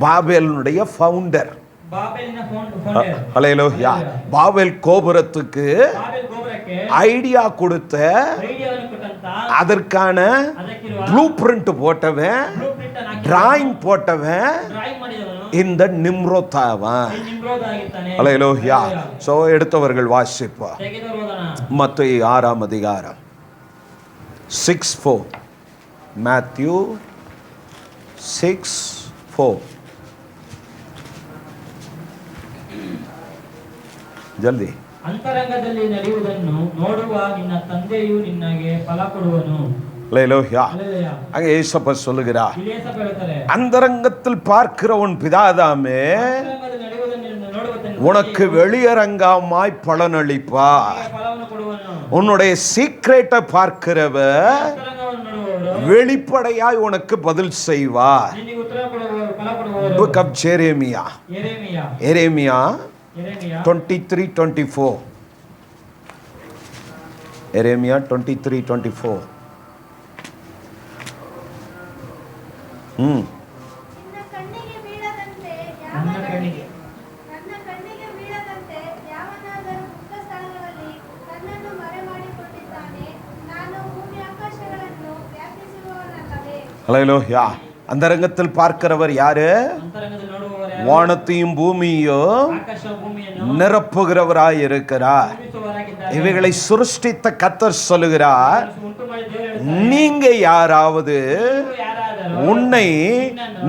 S1: பாபேலினுடைய ஃபவுண்டர்.
S2: ಬಾಬೆಲಿನ ಫೌಂಡರ್.
S1: ஹல்லேலூயா பாபேல் கோபுரத்துக்கு
S2: ಬಾಬೆಲ್ ಗೋಪುರಕ್ಕೆ
S1: ஐடியா கொடுத்த
S2: ಐಡಿಯಾವನ್ನು ಕೊಟ್ಟಂತ
S1: அதற்கான
S2: ಅದಕ್ಕಿರುವ
S1: ப்ளூ பிரிண்ட் போட்டவன்,
S2: ಬ್ಲೂ ಪ್ರಿಂಟ್ ಅನ್ನು ಹಾಕಿ
S1: டிராயிங் போட்டவன்
S2: ಡ್ರಾಯಿಂಗ್ ಮಾಡಿದವನು
S1: இந்த நிம்ரோத் அவன்.
S2: ಈ ನಿಮ್ರೋದ್ ಆಗಿರ್ತಾನೆ.
S1: ஹல்லேலூயா சோ எடுத்தவர்கள் வாசிப்பா
S2: ತೆಗೆದವರು ಓದೋಣ.
S1: மத்தேயு 6ஆம் அதிகாரம் 6:4 மேத்யூ 6:4 ಜಲ್ದಿ.
S2: ಅಂತರಂಗದಲ್ಲಿ ನಡೆಯುವುದನ್ನು ನೋಡುವ ನಿನ್ನ ತಂದೆಯು ನಿನಗೆ ಫಲ ಕೊಡುವನು.
S1: ஹல்லேலூயா
S2: ಹಲ್ಲೆಲೂಯಾ.
S1: அங்கே ஏசப்பா சொல்லுகிறார்,
S2: ಇಲಿಯೇಸಪ್ಪ ಹೇಳ್ತಾರೆ,
S1: அந்தரங்கத்தில் பார்க்கிற உன் பிதாதாமே
S2: ಅಂತರಂಗದಲ್ಲಿ ನಡೆಯುವುದನ್ನು ನೋಡುವ ತಂದೆ
S1: உனக்கு வெளியரங்கமாய் பலனளிப்பார்.
S2: ನಿನಗೆ ಫಲವನ್ನು ಕೊಡುವನು.
S1: உன்னுடைய சீக்ரெட்டை பார்க்கிறவர்
S2: ಅಂತರಂಗವನ್ನು ನೋಡುವವರು
S1: வெளிப்படையாய் உனக்கு பதில் செய்வார்.
S2: ನಿನಗೆ ಉತ್ತರ ಕೊಡುವವರು, ಫಲ ಕೊಡುವವರು.
S1: புக் ஆஃப் ஜெரேமியா
S2: ಯೆರೆಮೀಯ
S1: எரேமியா
S2: ಯೆರೆಮೀಯ
S1: 23:24 எரேமியா 23:24
S3: ನಿನ್ನ ಕಣ್ಣಿಗೆ ಬೀಳದಂತೆ
S2: ನನ್ನ ಕಣ್ಣಿಗೆ
S3: ನನ್ನ ಕಣ್ಣಿಗೆ ಬೀಳದಂತೆ ಯಾವನಾದರೂ ಗುಪ್ತ ಸ್ಥಳಗಳಲ್ಲಿ ತನ್ನನ್ನು ಮರೆಮಾಡಿಕೊಂಡಿದ್ದಾನೆ. ನಾನು ಭೂಮಿ ಆಕಾಶಗಳನ್ನು ವ್ಯಾಪಿಸುವವನಲ್ಲವೇ?
S1: ஹல்லேலூயா அந்தரங்கத்தில் பார்க்கிறவர் யாரு?
S2: ಅಂತರಂಗದಲ್ಲಿ ನೋಡುವವರು ಯಾರು?
S1: வானத்தையும் பூமியும்
S2: ಆಕಾಶ ಭೂಮಿಯನ್ನು
S1: நிரப்புகிறவராய் இருக்கிறார்.
S2: ತುಂಬಿಸುವವರಾಗಿದ್ದಾರೆ.
S1: இவைகளை சிருஷ்டித்த கர்த்தர் சொல்லுகிறார்,
S2: ಉಂಟು ಮಾಡಿ ದೇವರು ಹೇಳ್ತಾರೆ,
S1: நீங்க யாராவது
S2: ನೀವು ಯಾರಾದರೂ
S1: உன்னை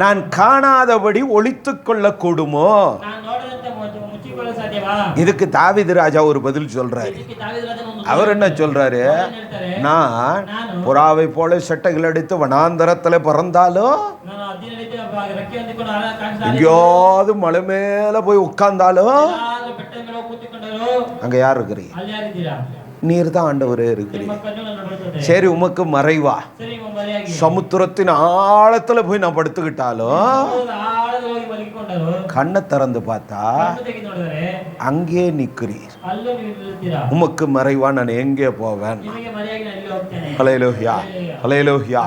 S1: நான் காணாதபடி ஒளித்துக் கொள்ள கூடுமோ?
S2: ನಾನು ನೋಡದಂತೆ ಮುಚ್ಚಿಕೊಳ್ಳಲು ಸಾಧ್ಯವಾ?
S1: இதுக்கு தாவீது ராஜா ஒரு பதில் சொல்றாரு.
S2: ಇದಕ್ಕೆ ದಾವೀದ ರಾಜನು ಒಂದು
S1: அவர் என்ன சொல்றாரு?
S2: ಏನು ಹೇಳ್ತಾರೆ?
S1: நான்
S2: ನಾನು
S1: புறாவை போல சட்டைகள் அடித்து வனாந்தரத்துல பிறந்தாலும்,
S2: ನಾನು ಹದ್ದಿನ ರೀತಿ ರೆಕ್ಕೆ ಹೊಂದಿಕೊಂಡು ಕಾಣಿಸ್ತಾ
S1: எங்கேயாவது மலை மேல போய் உட்கார்ந்தாலும்
S2: ಎಲ್ಲಾದ್ರೂ ಬೆಟ್ಟದ ಮೇಲೆ ಹೋಗಿ ಕೂತ್ಕೊಂಡರು,
S1: அங்க யார் இருக்கிறீங்க?
S2: ಅಲ್ಲಿ ಯಾರಿದ್ದೀರಾ?
S1: நீர் தான் ஆண்டவரே இருக்கிறீங்க.
S2: ನಿಮ್ಮ ಕಣ್ಣು ನನ್ನ ನೋಡುತ್ತದೆ.
S1: சரி உமக்கு மறைவா
S2: ಸರಿ, ನಿಮ್ಮ ಮರೆಯಾಗಿ
S1: சமுத்திரத்தின் ஆழத்துல போய் நான் படுத்துக்கிட்டாலும்
S2: ಆಳದಲ್ಲಿ ಹೋಗಿ ಮಲಗಿಕೊಂಡರು,
S1: கண்ணை திறந்து பார்த்தா
S2: ಕಣ್ಣು ತೆಗೆದು ನೋಡಿದರೆ
S1: அங்கே நிக்கிறீர்.
S2: ಅಲ್ಲೂ ನೀವು ನಿಲ್ಲುತ್ತೀರಾ.
S1: உமக்கு மறைவா நான் எங்கே போவேன்?
S2: ನಿಮಗೆ ಮರೆಯಾಗಿ ನಾನು ಇಲ್ಲಿ ಹೋಗ್ತೇನೆ.
S1: ஹல்லேலூயா ஹல்லேலூயா.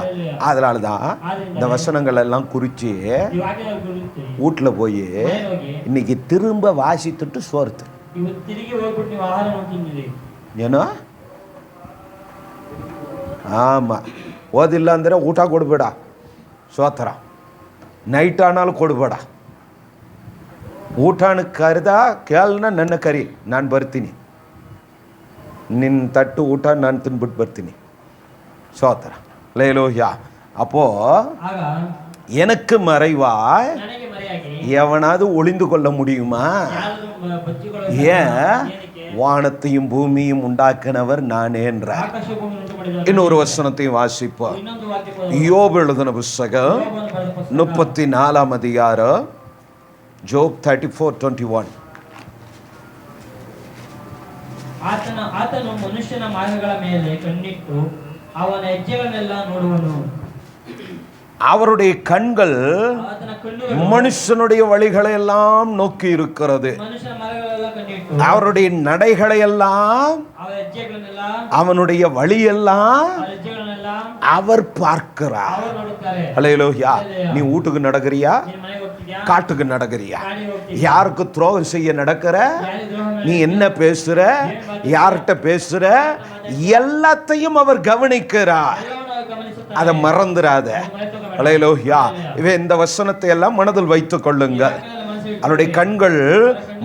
S1: அதனால தான் இந்த வசனங்கள் எல்லாம் குறிச்சு
S2: ಈ ವಾಕ್ಯದಲ್ಲಿ ಗುರುತಿರಿ.
S1: வீட்டுல போய்
S2: ಮನೆಗೆ ಹೋಗಿ
S1: இன்னைக்கு திரும்ப வாசித்துட்டு சோர்த்து
S2: ಇವತ್ತು ತಿರುಗಿ ಹೋಗ್ಬಿಟ್ಟು ನೀವು ಆಹಾರವನ್ನು ತಿನ್ನಿರಿ.
S1: ಏನೋ ஆமா ಓದಿಲ್ಲ ಅಂದ್ರೆ ಊಟ ಕೊಡ್ಬೇಡ, ಸೋತರ ನೈಟ್ ಆನಾಲು ಕೊಡ್ಬೇಡ. ಊಟನ ಕರೆದ ಕೇಳನ ನನ್ನ ಕರಿ, ನಾನು ಬರ್ತೀನಿ, ನಿನ್ನ ತಟ್ಟು ಊಟ ನಾನು ತಿನ್ಬಿಟ್ಟು ಬರ್ತೀನಿ, சோத்திர. ஹல்லேலூயா. அப்போ
S2: ಆಗ
S1: எனக்கு மறைவாய்
S2: ನನಗೆ ಮರೆಯಾಗಿ
S1: எவனாவது ஒளிந்து கொள்ள முடியுமா?
S2: ಯಾರು ಬಚ್ಚಿಕೊಳ್ಳಲು
S1: ஏன்
S2: ಏನಕ್ಕೆ?
S1: வானத்தையும் பூமியும் உண்டாக்கினவர் நானே என்றார்.
S2: ಆಕಾಶ ಭೂಮಿ ಉಂಟು ಮಾಡಿದವನು.
S1: இன்னொரு வசனத்தையும் வாசிப்போம்.
S2: ಇನ್ನೊಂದು ವಾಕ್ಯ
S1: யோபு எழுதின புஸ்தகம்
S2: ಯೋಬನು ಬರೆದ ಪುಸ್ತಕ
S1: 34ஆம் அதிகாரம் ஜோப் 34:21.
S2: ಆತನು ಮನುಷ್ಯನ ಮಾರ್ಗಗಳ ಮೇಲೆ ಕಣ್ಣಿಟ್ಟು ಅವನ ಹೆಜ್ಜೆಗಳನ್ನೆಲ್ಲ ನೋಡುವನು.
S1: அவருடைய கண்கள்
S2: ಆತನ ಕಣ್ಣುಗಳು
S1: மனுஷனுடைய வழிகளை எல்லாம் நோக்கி இருக்கிறது.
S2: ಮನುಷ್ಯನ ಮಾರ್ಗಗಳೆಲ್ಲ ಕಣ್ಣಿಟ್ಟು
S1: அவருடைய நடைகளை எல்லாம்,
S2: ಅವರ ಹೆಜ್ಜೆಗಳನ್ನೆಲ್ಲ
S1: அவனுடைய வழியெல்லாம்
S2: ಅವರ ಹೆಜ್ಜೆಗಳನ್ನೆಲ್ಲ
S1: அவர் பார்க்கிறார்.
S2: ಅವರು ನೋಡುತ್ತಾರೆ.
S1: ஹல்லேலூயா. நீ வீட்டுக்கு நடக்கிறியா?
S2: ನೀನು ಮನೆಗೆ ಹೋಗ್ತಿದ್ಯಾ?
S1: காட்டுக்கு நடக்கிறியா?
S2: ಗಾಡಿಗೆ ಹೋಗ್ತಿದ್ಯಾ?
S1: யாருக்கு துரோகம் செய்ய நடக்கிற?
S2: ಯಾರಿಗೆ ದ್ರೋಹ ಮಾಡಿ
S1: நீ என்ன பேசுற, யார்கிட்ட பேசுற, எல்லாத்தையும் அவர் கவனிக்கிறார்.
S2: ಎಲ್ಲವನ್ನೂ ಅವರು ಗಮನಿಸುತ್ತಾರೆ.
S1: அதை மறந்துடாத. ஹல்லேலூயா. இவன் இந்த வசனத்தை எல்லாம் மனதில் வைத்துக் கொள்ளுங்க. அவருடைய கண்கள்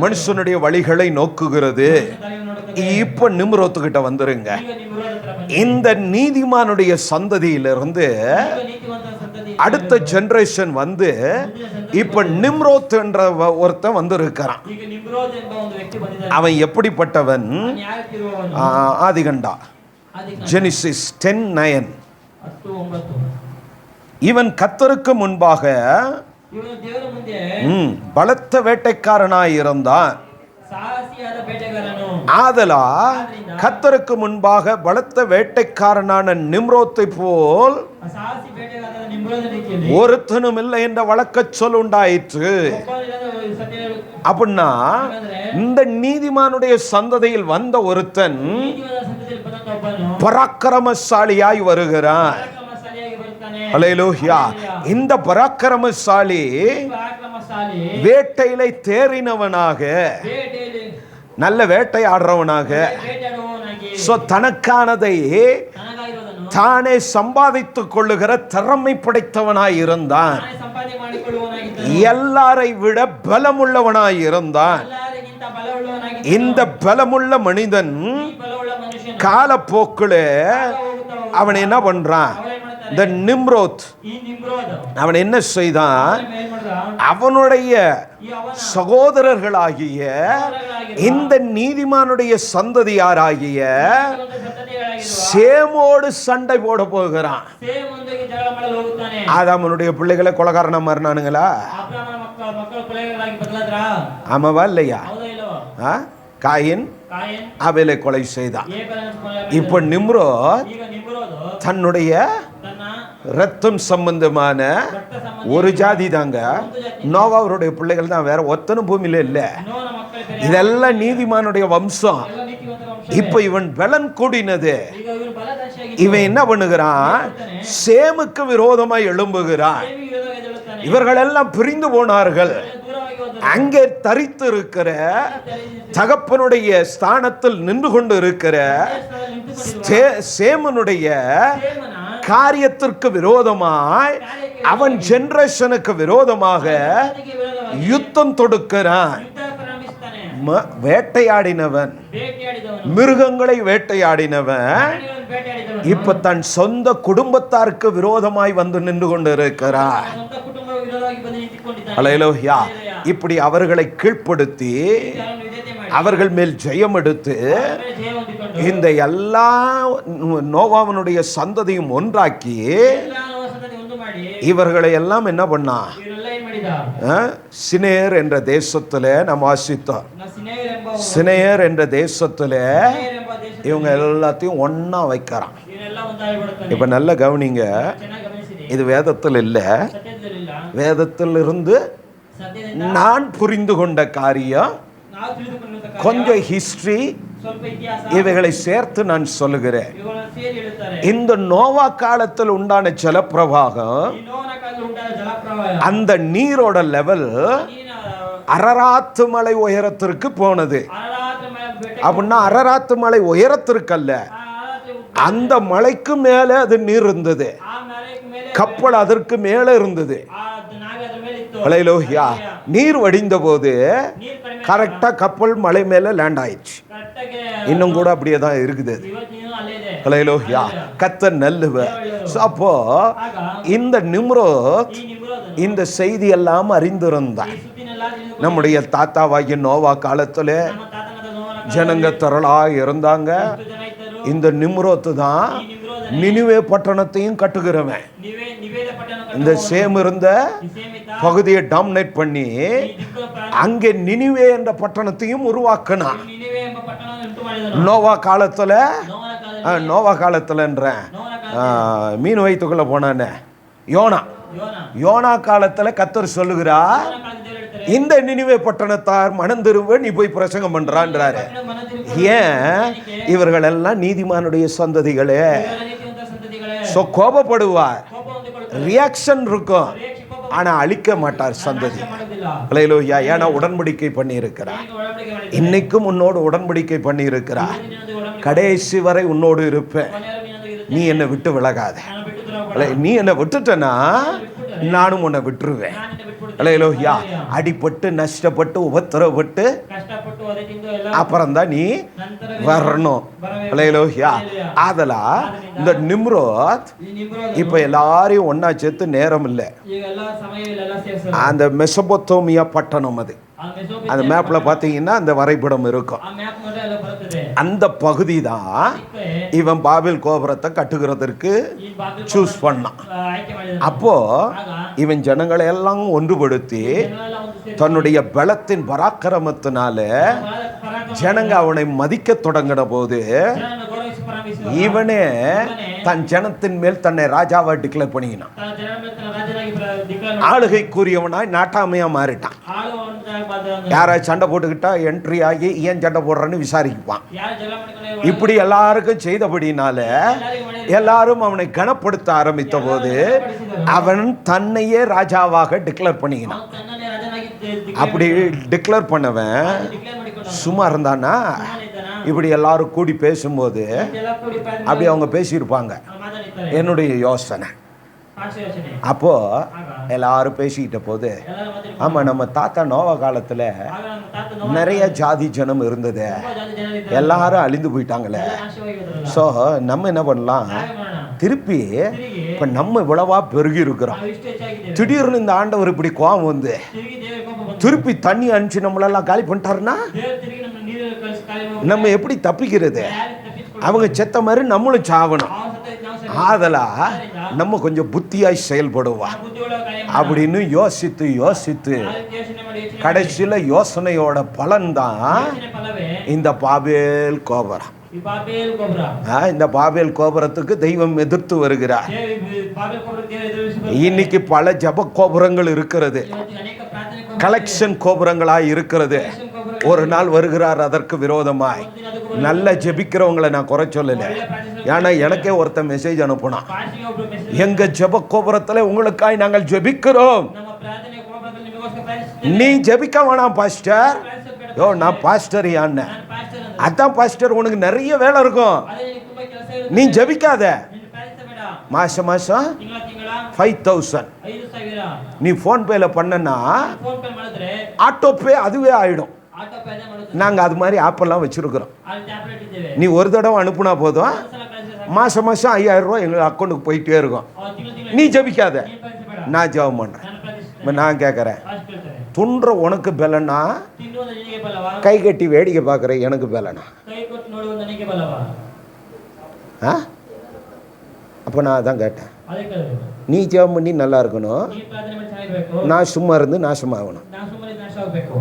S1: மனுஷனுடைய வழிகளை நோக்குகிறது. இப்ப நிம்ரோத்துக்கிட்ட வந்துருங்க.
S2: ಈಗ ನೀವು ರೋಡ್ ಹತ್ರ ಬನ್ನಿ.
S1: இந்த நீதிமானுடைய சந்ததியிலிருந்து
S2: ಈಗ ನೀತಿವಂತರ ಸಂತತಿ
S1: அடுத்த ஜெனரேஷன் வந்து இப்ப நிம்ரோத் என்ற ஒருத்தன் வந்து இருக்கிறான்.
S2: ಈಗ ನಿಮ್ರೋದ್ ಎಂಬ ಒಂದು ವ್ಯಕ್ತಿ ಬಂದಿದ್ದಾನೆ.
S1: அவன் எப்படிப்பட்டவன்?
S2: ಅವನು ಯಾಕಿರುವವನು?
S1: ஆதிகண்டா ஜெனிசிஸ் 10:9.
S2: 10:9.
S1: இவன் கர்த்தருக்கு முன்பாக
S2: ಇವನು ದೇವರ ಮುಂದೆ
S1: பலத்த வேட்டைக்காரனாய் இருந்தான்.
S2: ಸಾಹಸಿಯಾದ ಬೇಟೆಗಾರನು.
S1: ஆதலால் கர்த்தருக்கு முன்பாக பலத்த வேட்டைக்காரனான நிம்ரோத்தை போல்
S2: ಸಾಹಸಿ ಬೇಟೆಗಾರನ ನಿಮ್ರೋದ ರೀತಿಯಲ್ಲಿ
S1: ஒருத்தனும் இல்லை என்ற வழக்கச் சொல் உண்டாயிற்று. அப்படின்னா இந்த நீதிமானுடைய சந்ததியில் வந்த ஒருத்தன் பராக்கிரமசாலியாய் வருகிறான். ஹல்லேலூயா. இந்த பராக்கிரமசாலி வேட்டையிலே தேறினவனாக, நல்ல வேட்டையாடுறவனாக, தனக்கானதை தானே சம்பாதித்துக் கொள்ளுகிற திறமை படைத்தவனாய் இருந்தான். எல்லாரை விட பலமுள்ளவனாய் இருந்தான். இந்த பலமுள்ள மனிதன் காலப்போக்கில் அவன் என்ன பண்றான்? இந்த நிம்ரோத் அவன் என்ன செய்தான்? அவனுடைய சகோதரர்களாகிய இந்த நீதிமானுடைய சந்ததியாராகிய சேமோடு சண்டை போட போகிறான். ஆதாமனுடைய பிள்ளைகளை கொலைகாரனா மாறினானுங்களா? ஆமாவா இல்லையா? காயின் ஆபேலை கொலை செய்தான். இப்ப நிம்ரோத் தன்னுடைய ரத்தம் சம்பந்தமான ஒரு ஜாதி தாங்க. நோவாவுடைய பிள்ளைகள் தான், வேற ஒத்தனும் பூமியில இல்ல. இதெல்லாம் நீதிமானுடைய வம்சம். இப்ப இவன் பலன் கூடினது. இவன் என்ன பண்ணுகிறான்? சேமுக்கு விரோதமாய் எழும்புகிறான். இவர்கள் எல்லாம் பிரிந்து போனார்கள். அங்கே தரித்து இருக்கிற தகப்பனுடைய ஸ்தானத்தில் நின்று கொண்டு இருக்கிற சேமனுடைய காரியத்திற்கு விரோதமாய், அவன் ஜெனரேஷனுக்கு விரோதமாக யுத்தம் தொடுக்கிறான். வேட்டையாடினவன், மிருகங்களை வேட்டையாடினவன் இப்ப தன் சொந்த குடும்பத்தாருக்கு விரோதமாய் வந்து நின்று கொண்டு இருக்கிறார். ஹல்லேலூயா. இப்படி அவர்களை கீழ்ப்படுத்தி அவர்கள் மேல் ஜெயம் எடுத்து இந்த எல்லா நோவாவனுடைய சந்ததியும் ஒன்றாக்கி இவர்களை எல்லாம் என்ன பண்ணா? சினேர் என்ற தேசத்துல நாம் வாசித்தோம். சினேர் என்ற தேசத்துல இவங்க எல்லாத்தையும் ஒன்னா வைக்கிறான். இப்ப நல்ல கவனிங்க, இது வேதத்தில் இல்ல. வேதத்தில் இருந்து நான் புரிந்து கொண்ட காரியம், கொஞ்சம் ஹிஸ்டரி இவைகளை சேர்த்து நான் சொல்லுகிறேன். இந்த நோவா காலத்தில் உண்டான ஜலப்பிரவாகம், அந்த நீரோட லெவல் அரராத்து மலை உயரத்திற்கு போனது. அப்படின்னா அரராத்து மலை உயரத்திற்கு அல்ல, அந்த மலைக்கு மேல அது நீர் இருந்தது. கப்பல் அதற்கு மேல இருந்தது. ஹல்லேலூயா. நீர் வடிந்த போது கரெக்டா கப்பல் மலை மேல லேண்ட் ஆயிடுச்சு. இன்னும் கூட அப்படியே தான் இருக்குது. ஹல்லேலூயா. கர்த்தர் நல்லவர். அப்போ இந்த நிம்ரோத் இந்த செய்தி எல்லாம் அறிந்திருந்தான். நம்முடைய தாத்தாவாகிய நோவா காலத்துல ஜனங்க திரளா இருந்தாங்க. இந்த நிம்ரோத்து தான் நினிவே பட்டணத்தையும் கட்டுகிறவன். இந்த சேம் இருந்த பகுதியை டாமினேட் பண்ணி அங்கே நினிவே என்ற பட்டணத்தையும் உருவாக்கினான். நோவா காலத்துல மீன் வயிற்றுக்குள்ள போனானே யோனா காலத்துல கர்த்தர் சொல்லுகிறார், இந்த நினிவே பட்டணத்தார் மனம் திரும்ப நீ போய் பிரசங்கம் பண்றான்றாரு. ஏன்? இவர்கள் எல்லாம் நீதிமானுடைய சந்ததிகளே. கோபப்படுவார், ரியாக்ஷன் இருக்கும், ஆனா அழிக்க மாட்டார் சந்ததி. ஹல்லேலூயா. ஏன்னா உடன்படிக்கை பண்ணி இருக்கிறார். இன்னைக்கும் உன்னோடு உடன்படிக்கை பண்ணி இருக்கிறார். கடைசி வரை உன்னோடு இருப்பேன், நீ என்னை விட்டு விலகாத. நீ என்னை விட்டுட்டனா நானும் உன்னை விட்டுருவேன். அல்லேலூயா. அடிபட்டு நஷ்டப்பட்டு உபத்திரப்பட்டு
S2: கஷ்டப்பட்டு அதை திಂದು ಎಲ್ಲ
S1: அப்புறம் தான் நீ
S2: ನಂತರ
S1: வரணும். அல்லேலூயா. அதலா இந்த நிம்ரோத்
S2: ಈ ನಿಮ್ರೋದ್
S1: இப்ப எல்லாரையும் ஒன்னா சேர்த்து நேரம் இல்லை.
S2: ಈಗ ಎಲ್ಲ ಸಮಯಗಳೆಲ್ಲ ಸೇರಿಸಲ್ಲ.
S1: அந்த மெசபொத்தோமியா பட்டணம் அது.
S2: ಆ ಮೆಸೊಪೊತಾಮಿಯಾ
S1: அந்த மேப்ல பாத்தீங்கன்னா அந்த வரைபடம் இருக்கும்.
S2: ಆ ಮ್ಯಾಪ್ ನೋಡಿ ಎಲ್ಲ ಬರುತ್ತದೆ.
S1: அந்த பகுதி தான்
S2: ಅದಕ್ಕೆ
S1: இவன் பாபில் கோபுரத்தை கட்டுகிறதற்கு
S2: ಈ ಬಾಗಿಲು
S1: சூஸ் பண்ணான்.
S2: ಆಯ್ಕೆ ಮಾಡಿದ.
S1: அப்போ
S2: ಆಗ
S1: இவன் ஜனங்களை எல்லாம் ஒன்றுபடுத்தி
S2: ಜನರೆಲ್ಲ ಒಂದು ಸೇರಿ
S1: தன்னுடைய பலத்தின் பராக்கிரமத்தினால
S2: ಪರಾಕ್ರಮ
S1: ஜனங்க அவனை மதிக்க தொடங்கின போது
S2: ಜನರನ್ನು ಗೌರವಿಸಿ ಪರಾಮರ್ಶಿಸುವ
S1: இவனே தன் ஜனத்தின் மேல் தன்னை ராஜாவா டிக்ளேர் பண்ணினான்.
S2: ತನ್ನ ಜನರ ಮೇಲೆ ತನ್ನ ರಾಜನಾಗಿ ಡಿಕ್ಲೇರ್
S1: ஆளுகைக்குரியவனாய் நாட்டாமையா மாறிட்டான்.
S2: ಆಳುವಂತ ಬಾದ
S1: யாராவது சண்டை போட்டுக்கிட்டா என்ட்ரி ஆகி ஏன் சண்டை போடுறன்னு விசாரிப்பான்.
S2: ಯಾರು ಜಗಳ ಮಾಡ್ಕೊಂಡು
S1: இப்படி எல்லாருக்கும் செய்தபடினால எல்லாரும் அவனை கனப்படுத்த ஆரம்பித்த போது அவன் தன்னையே ராஜாவாக டிக்ளேர் பண்ணினான்.
S2: ತನ್ನನ್ನೇ ರಾಜನಾಗಿ
S1: அப்படி டிக்ளேர் பண்ணவன்
S2: ಡಿಕ್ಲೇರ್ ಮಾಡಿಕೊಂಡ.
S1: சும்மா இருந்தானா? இப்படி எல்லாரும் கூடி பேசும்போது
S2: ಎಲ್ಲ ಕೂಡಿ
S1: அப்படி அவங்க பேசியிருப்பாங்க.
S2: ಮಾತಾಡಿದ್ದಾರೆ.
S1: என்னுடைய யோசனை.
S2: ಭಾಷೆ ಯೋಚನೆ.
S1: அப்போ
S2: ಆಗ
S1: எல்லாரும் பேசிக்கிட்ட போது
S2: ಎಲ್ಲರೂ ಮಾತಾಡಿ
S1: ஆமா நம்ம தாத்தா நோவா காலத்துல
S2: ಆಗ ನಮ್ಮ ತಾತ
S1: நிறைய ஜாதி ஜனம் இருந்தது,
S2: ತುಂಬಾ ಜಾತಿ ಜನರಿದ್ದಾರೆ.
S1: எல்லாரும் அழிந்து போயிட்டாங்களே.
S2: ಎಲ್ಲ ನಾಶವಾಗಿರೋದ್ರಲ್ಲ.
S1: ஸோ நம்ம என்ன பண்ணலாம்,
S2: ಹಾಗೆ ಮಾಡೋಣ.
S1: திருப்பி
S2: ತಿರುಗಿ
S1: இப்ப நம்ம இவ்வளவா பெருகி இருக்கிறோம்,
S2: ನಾವು ಇಷ್ಟು ಹೆಚ್ಚಾಗಿದ್ದೇವೆ.
S1: திடீர்னு இந்த ஆண்டவர் இப்படி கோவம் வந்து
S2: ತಿರುಗಿ ದೇವರ ಕೋಪ ಬಂತು.
S1: திருப்பಿ தண்ணி அனுப்பிச்சு நம்மளெல்லாம் காலி பண்ணிட்டாருன்னா
S2: ದೇವರು ತಿರುಗಿ ನಮ್ಮ ನೀರು ಕಳಿಸಿ ಕಾಲಿ ಹೋಗಿ
S1: நம்ம எப்படி தப்பிக்கிறது?
S2: ಯಾರು ತಪ್ಪಿಸಿಕೊಳ್ಳ
S1: அவங்க செத்த மாதிரி நம்மளும் சாவணும்.
S2: ನಾವು ಸತ್ತ ನಾವು ಸರಿ
S1: ஆதலா நம்ம கொஞ்சம் புத்தியாய் செயல்படுவா
S2: ಆ ಬುದ್ಧಿಯೊಳಗೆ ಕಾರ್ಯ ಮಾಡಿ
S1: அப்படின்னு யோசித்து யோசித்து
S2: ಆ ರೀತಿ ಯೋಚನೆ ಮಾಡಿ ಯೋಚನೆ ಮಾಡಿ
S1: கடைசியில யோசனையோட பலன்தான்
S2: ಯೋಚನೆ ಫಲವೇ
S1: இந்த பாபேல் கோபுரம்.
S2: ಈ ಬಾಬೇಲ್ ಗೊಬ್ಬರ.
S1: இந்த பாபேல் கோபுரத்துக்கு தெய்வம் எதிர்த்து வருகிறார்.
S2: ಬಾಬೇಲ್ ಗೊಬ್ಬರ ದೇವರು ಎದುರಿಸಿ
S1: இன்னைக்கு பல ஜப கோபுரங்கள் இருக்கிறது,
S2: ಇವತ್ತು ಅನೇಕ ಪ್ರಾರ್ಥನೆ ಗೊಬ್ಬರ
S1: கலெக்ஷன் கோபுரங்களாய் இருக்கிறது.
S2: ಗೊಬ್ಬರ
S1: ஒரு நாள் வருகிறார் அதற்கு விரோதமாய். நல்ல ஜெபிக்கிறவங்களை நான் குறை சொல்லல, ஏன்னா எனக்கே ஒருத்தன் மெசேஜ் அனுப்புனான்,
S2: ಪಾರ್ಟಿಗೆ ಒಬ್ಬರು ಮೆಸೇಜ್
S1: எங்க ஜெப கோபுரத்துல உங்களுக்காய் நாங்கள் ஜெபிக்கிறோம்,
S2: ನಮ್ಮ ಪ್ರಾರ್ಥನೆ ಗೊಬ್ಬರದಲ್ಲಿ ನಿಮಗೋಸ್ಕರ ಪ್ರಾರ್ಥಿಸುತ್ತೇವೆ.
S1: நீ ஜெபிக்க வேணாம் பாஸ்டர்.
S2: ಪ್ರಾರ್ಥಿಸಬೇಡ.
S1: யோ நான் பாஸ்டர் யான்னு,
S2: ನಾನು ಪಾಸ್ಟರ್ ಅಂತ.
S1: அதான் பாஸ்டர் உனக்கு நிறைய வேலை இருக்கும்,
S2: ಅದೇ ನಿನಗೆ ತುಂಬಾ ಕೆಲಸ ಇರುತ್ತೆ.
S1: நீ ஜெபிக்காத.
S2: ನೀನು ಪ್ರಾರ್ಥಿಸಬೇಡ.
S1: மாசம் மாசம்
S2: ತಿಂಗಳ
S1: 5000
S2: 5,000
S1: நீ ஃபோன் பேல பண்ணனா
S2: ಫೋನ್ ಪೇ ಮಾಡಿದ್ರೆ
S1: ஆட்டோ பே அதுவே ஆயிடும்.
S2: ಆಟೋ ಪೇ ಅದೇ ಮಾಡುತ್ತೆ.
S1: நாங்க அது மாதிரி ஆப்பெல்லாம் வச்சிருக்கிறோம்.
S2: ಅಲ್ಲಿ ಟ್ಯಾಬ್ಲೆಟ್ ಇದ್ದೇವೆ.
S1: நீ ஒரு தடவை அனுப்புனா போதும்,
S2: ಒಂದ್ಸಲ ಕಳಿಸಿದ್ರೆ ಸಾಕು.
S1: மாசம் மாசம் 5000 ரூபாய் எங்க அக்கௌண்ட்டுக்கு போயிட்டே இருக்கும்.
S2: ತಿಂಗಳು
S1: நீ ஜெபிக்காத,
S2: ನೀನು ಪ್ರಾರ್ಥಿಸಬೇಡ.
S1: நான் ஜெபம் பண்றேன்.
S2: ನಾನು ಪ್ರಾರ್ಥಿಸುತ್ತೇನೆ.
S1: இப்ப நான் கேட்கறேன்,
S2: ಅಷ್ಟು ಕೇಳ್ತಾರೆ.
S1: துன்ற உனக்கு பலனா,
S2: ತಿನ್ನುವುದು ನಿನಗೆ ಬಲವಾ?
S1: கை கட்டி வேடிக்கை பார்க்குற எனக்கு பலனா?
S2: ಕೈ ಕೊಟ್ಟು ನೋಡುವುದು ನನಗೆ ಬಲವಾ?
S1: ஆ? அப்போ நான் அதான் கேட்டேன்,
S2: ಅದೇ ಕೇಳಿದ್ರು.
S1: நீ ஜெபம் பண்ணி நல்லா இருக்கணும்,
S2: ನೀನು ಪ್ರಾರ್ಥನೆ ಮಾಡಿ ಚೆನ್ನಾಗಿರ್ಬೇಕು.
S1: நான் சும்மா இருந்து நாசமாகணும்.
S2: ನಾನು ಸುಮ್ಮನೆ ನಾಶ ಆಗಬೇಕು.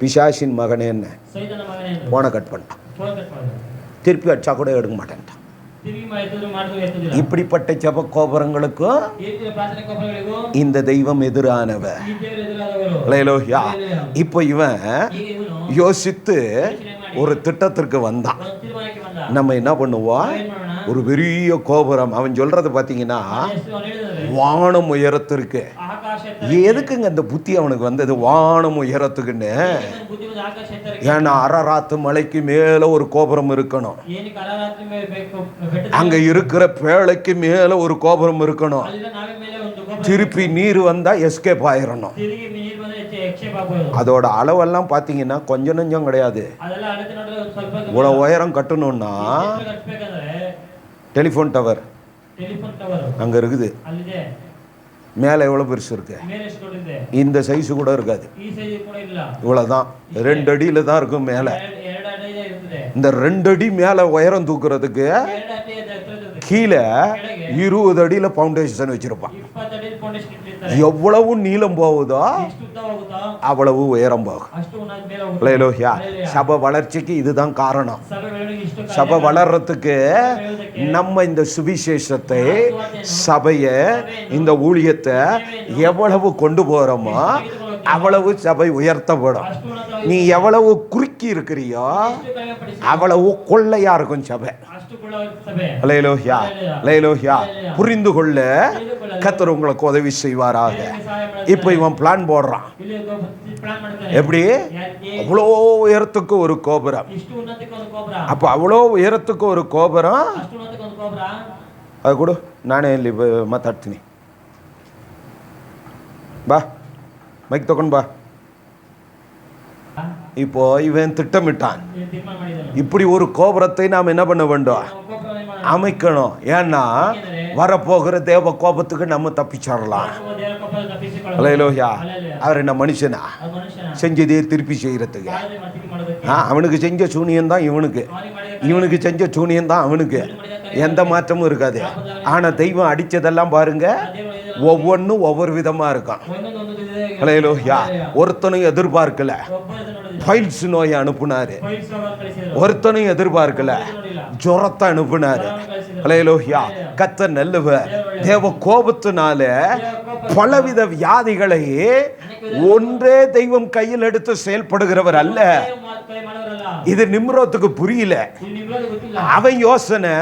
S1: பிசாசின் மகனே என்ன
S2: ಸೈತನ ಮಗನೇ ಎಂದು
S1: போனை கட் பண்ணிட்டான்.
S2: ಫೋನ್ ಕಟ್ ಮಾಡಿದ್ರು.
S1: திருப்பி அடிச்சா கூட எடுக்க மாட்டேன்ட்டான்.
S2: ತಿರುಗಿ ಮಾಡಿದ್ರು ಎತ್ತುದಿಲ್ಲ.
S1: இப்படிப்பட்ட ஜெப கோபுரங்களுக்கும்
S2: ಈ ರೀತಿಯ ಪ್ರಾರ್ಥನೆ ಗೊಬ್ಬರಗಳಿಗೂ
S1: இந்த தெய்வம் எதிரானவ.
S2: ಈ ದೇವರು ಎದುರಾದವರು.
S1: ஹல்லேலூயா.
S2: ஹல்லேலூயா.
S1: இப்போ இவன்
S2: ಈಗ ಇವನು
S1: யோசித்து
S2: ಯೋಚನೆ ಮಾಡಿ
S1: ஒரு திட்டத்திற்கு வந்தான்.
S2: ಒಂದು ತೀರ್ಮಾನಕ್ಕೆ ಬಂದ.
S1: நம்ம என்ன பண்ணுவோம்,
S2: ಏನ್ ಮಾಡೋಣ?
S1: ஒரு பெரிய கோபுரம். அவன் சொல்றது பாத்தீங்கன்னா
S2: ಎಷ್ಟು ಅವನು ಹೇಳಿದ್ರೆ
S1: வானம் உயரத்திற்கு.
S2: ಆಕಾಶ
S1: எதுக்குங்க அந்த புத்தி அவனுக்கு வந்தது, வானம் உயரத்துக்குன்னு?
S2: ಬುದ್ಧಿ ಬಂದು ಆಕಾಶ ಎತ್ತರಕ್ಕೆ.
S1: ஏன்னா அரராத்து மலைக்கு மேல ஒரு கோபுரம் இருக்கணும்,
S2: ಏನಕ್ಕೆ ಅರಾರಾತ್ರಿ ಮೇಲೆ ಬೇಕು ಬೆಟ್ಟದ
S1: அங்க இருக்கிற பேழைக்கு மேல ஒரு கோபுரம் இருக்கணும்.
S2: ಅಲ್ಲಿಂದ ನಾವೇ ಮೇಲೆ ಒಂದು ಗೊಬ್ಬರ
S1: திருப்பி நீர் வந்தா எஸ்கேப் ஆயிரணும்.
S2: ತಿರುಗಿ ನೀರು ಬಂದ್ರೆ ಎಕ್ಷೇಪ ಆಗ್ಬೋದು.
S1: அதோட அளவெல்லாம் பாத்தீங்கன்னா கொஞ்சம் நஞ்சம் கிடையாது.
S2: ಅದೆಲ್ಲ ಅಳತೆ ನೋಡಿದ್ರೆ ಒಂದು ಸ್ವಲ್ಪ
S1: இவ்வளவு உயரம் கட்டணும்னா
S2: ಎತ್ತರ ಕಟ್ಬೇಕಂದ್ರೆ
S1: டெலிஃபோன் டவர்
S2: ಟೆಲಿಫೋನ್ ಟವರ್
S1: அங்க இருக்குது,
S2: ಅಲ್ಲಿದೆ.
S1: மேல எவ்வளவு பெருசு இருக்கு,
S2: ಮೇಲೆ ಎಷ್ಟು ದೊಡ್ಡದಿದೆ?
S1: இந்த சைஸ் கூட இருக்காது,
S2: ಈ ಸೈಜ್ ಕೂಡ ಇಲ್ಲ.
S1: இவ்வளவுதான் 2 அடியில தான் இருக்கும் மேல.
S2: ಎರಡು ಅಡಿ ಇರ್ತದೆ.
S1: இந்த 2 அடி மேல உயரம் தூக்குறதுக்கு
S2: 2 ಅಡಿ ಎತ್ತರದಿರ್ತದೆ.
S1: கீழே 20 அடியில பவுண்டேஷன் வச்சிருப்பான்.
S2: 20 ಅಡಿ ಫೌಂಡೇಶನ್ ಇಟ್ಟಿರ್ತಾರೆ.
S1: எவ்வளவு நீளம் போகுதோ
S2: ಎಷ್ಟು ಉದ್ದ ಹೋಗುತ್ತೋ
S1: அவ்வளவு உயரம் போகும்.
S2: ಅಷ್ಟು ಉನ್ನತ ಮೇಲೆ ಹೋಗುತ್ತೆ.
S1: ஹல்லேலூயா.
S2: ஹல்லேலூயா.
S1: சபை வளர்ச்சிக்கு இதுதான் காரணம்.
S2: ಸಭೆ ಬೆಳವಣಿಗೆ ಇಷ್ಟು ಕಾರ್ಯ
S1: சபை வளர்றதுக்கு நம்ம இந்த சுவிசேஷத்தை, சபைய, இந்த ஊழியத்தை எவ்வளவு கொண்டு போறோமோ அவ்வளவு சபை உயர்த்தப்படும்.
S2: ಅಷ್ಟು ಉನ್ನತವಾಗಿ
S1: நீ எவ்வளவு குறுக்கி இருக்கிறியோ
S2: ಎಷ್ಟು ಕಡಿಮೆಪಡಿಸಿ
S1: அவ்வளவு கொள்ளையா இருக்கும் சபை.
S2: ಅಷ್ಟು ಕೊಳ್ಳುವ ಸಭೆ.
S1: ஹல்லேலூயா. ஹல்லேலூயா. புரிந்து கொள்ள கர்த்தர் உங்களுக்கு உதவி செய்வாராக.
S2: ದೇವರಿಗೆ ಸಹಾಯ ಮಾಡ್ತಾರೆ.
S1: இப்போ இவன் பிளான் போடுறான்.
S2: ಇಲ್ಲಿ ಪ್ಲಾನ್ ಮಾಡ್ತಾರೆ.
S1: எப்படி?
S2: ಯಾಕೆ?
S1: அவ்வளோ உயரத்துக்கு ஒரு கோபுரம்.
S2: ಇಷ್ಟು ಉನ್ನತಕ್ಕೆ ಒಂದು ಗೋಪುರ.
S1: அப்போ அவ்வளோ உயரத்துக்கு ஒரு கோபுரம்.
S2: ಅಷ್ಟು ಉನ್ನತಕ್ಕೆ ಒಂದು ಗೋಪುರ.
S1: அது கொடு, நானே ಇಲ್ಲಿ ಮಾತಾಡ್ತೀನಿ. ಬಾ மைக் தಗೊಂಡ್ ಬಾ. இப்போ இவன் திட்டமிட்டான்,
S2: ತೀರ್ಮಾನ ಮಾಡಿದನು.
S1: இப்படி ஒரு கோபுரத்தை நாம் என்ன பண்ண வேண்டும், அமைக்கணும். ஏன்னா வரப்போகிற தேவ கோபத்துக்கு நம்ம தப்பிச்சிடலாம்.
S2: ದೇವರ ಕೋಪದಿಂದ ತಪ್ಪಿಸಿಕೊಳ್ಳಲು.
S1: அல்லேலூயா.
S2: அல்லேலூயா.
S1: அவர் என்ன மனுஷனா
S2: ಅದು ಮನುಷ್ಯನ
S1: செஞ்சதே திருப்பி செய்யறதுக்கு?
S2: ಕಾರ್ಯ ಮಾಡ್ತಿಕ್ಕೆ ಮಾಡೋದಕ್ಕೆ.
S1: அவனுக்கு செஞ்ச சூனியம் தான் இவனுக்கு,
S2: ಅವನಿಗೆ ಮಾಡಿದ
S1: இவனுக்கு செஞ்ச சூனியம் தான் அவனுக்கு. எந்த மாற்றமும் இருக்காது. ஆனா தெய்வம் அடிச்சதெல்லாம் பாருங்க, ஒவ்வொன்றும் ஒவ்வொரு விதமா இருக்கும்.
S2: ಒಂದೊಂದು ಇದೆ.
S1: அல்லேலூயா. ஒருத்தனும் எதிர்பார்க்கல
S2: ಒಬ್ಬ ಇದನ್ನು ನೋಡಿದ.
S1: பைல்ஸ் நோயை அனுப்புனாரு,
S2: ಫೈಲ್ಸ್ ಅವರು ಕಳಿಸಿದರು.
S1: ஒருத்தனும் எதிர்பார்க்கல ஜுரத்தை அனுப்புனாரு. அல்லேலூயா. கர்த்தர் நல்லவர். தேவ கோபத்தினால பலவித வியாதிகளை ஒன்றே தெய்வம் கையில் எடுத்து செயல்படுகிறவர் அல்ல.
S2: ಕೈ ಮಾಡೋರಲ್ಲ.
S1: இது நிம்ரோத்துக்கு புரியல.
S2: ಇದು ನಿಮ್ಗೆ ಗೊತ್ತಿಲ್ಲ.
S1: அவன் யோசனை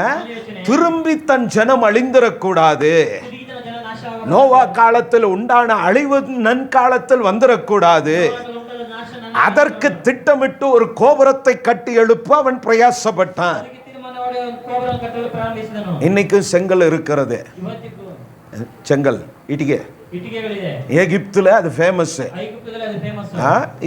S1: திரும்பி தன் ஜனம் அழிந்திடக்கூடாது,
S2: ಈಗಿನ ಜನ ನಾಶ ಆಗ
S1: நோவா காலத்தில் உண்டான அழிவு நன்காலத்தில் வந்துடக்கூடாது.
S2: ನಾಶ
S1: அதற்கு திட்டமிட்டு ஒரு கோபுரத்தை கட்டி எழுப்ப அவன் பிரயாசப்பட்டான்.
S2: ಅದಕ್ಕೆ ತೀರ್ಮಾನ ಮಾಡಿ ಒಂದು ಕೋಬರನ್ನು ಕಟ್ಟಲು ಪ್ರಾರಂಭಿಸಿದನು.
S1: இன்னைக்கும் செங்கல் இருக்கிறது,
S2: ಇವತ್ತಿಗೂ
S1: செங்கல் இட்டிಗೆ
S2: ಇಟ್ಟಿಗೆಗಳಿದೆ.
S1: எகிப்துல அது ஃபேமஸ்.
S2: ಐಗುಪ್ತದಲ್ಲಿ ಅದು ಫೇಮಸ್.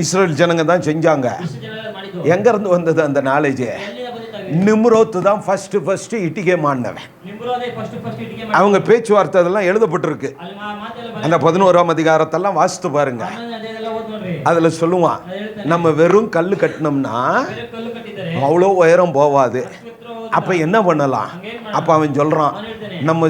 S1: இஸ்ரேல் ஜனங்க தான் செஞ்சாங்க.
S2: ಇಷ್ಟು ಜನ ಮಾಡಿದ್ದು.
S1: எங்க இருந்து வந்தது அந்த நாலேஜ்?
S2: ಎಲ್ಲಿಂದ ಬಂದಿದ್ದಾವೆ?
S1: நிம்ரோத் தான் ஃபர்ஸ்ட் இட்டிகை மாண்டவன்.
S2: ನಿಮ್ರೋದೇ ಫಸ್ಟ್ ಇಟ್ಟಿಗೆ ಮಾಡಿ.
S1: அவங்க பேச்சுவார்த்தை அதெல்லாம் எழுதப்பட்டிருக்கு.
S2: ಅಲ್ಲಿ ಮಾತೆಲ್ಲ
S1: அந்த 11ஆம் அதிகாரத்தெல்லாம் வாசித்து பாருங்க.
S2: ಅದೆಲ್ಲ ಓದ್ ನೋಡ್ರಿ.
S1: அதுல சொல்லுவான், நம்ம வெறும் கல்லு கட்டினோம்னா
S2: ಬೇರೆ ಕಲ್ಲು ಕಟ್ಟಿದ್ದಾರೆ.
S1: அவ்வளோ உயரம் போவாது.
S2: ಹತ್ರ ಹೋದ್ರೆ
S1: அப்ப என்ன பண்ணலாம்? அப்ப அவன் சொல்றான்,
S2: ನಾನು ಹೇಳ್ತೇನೆ.
S1: நம்ம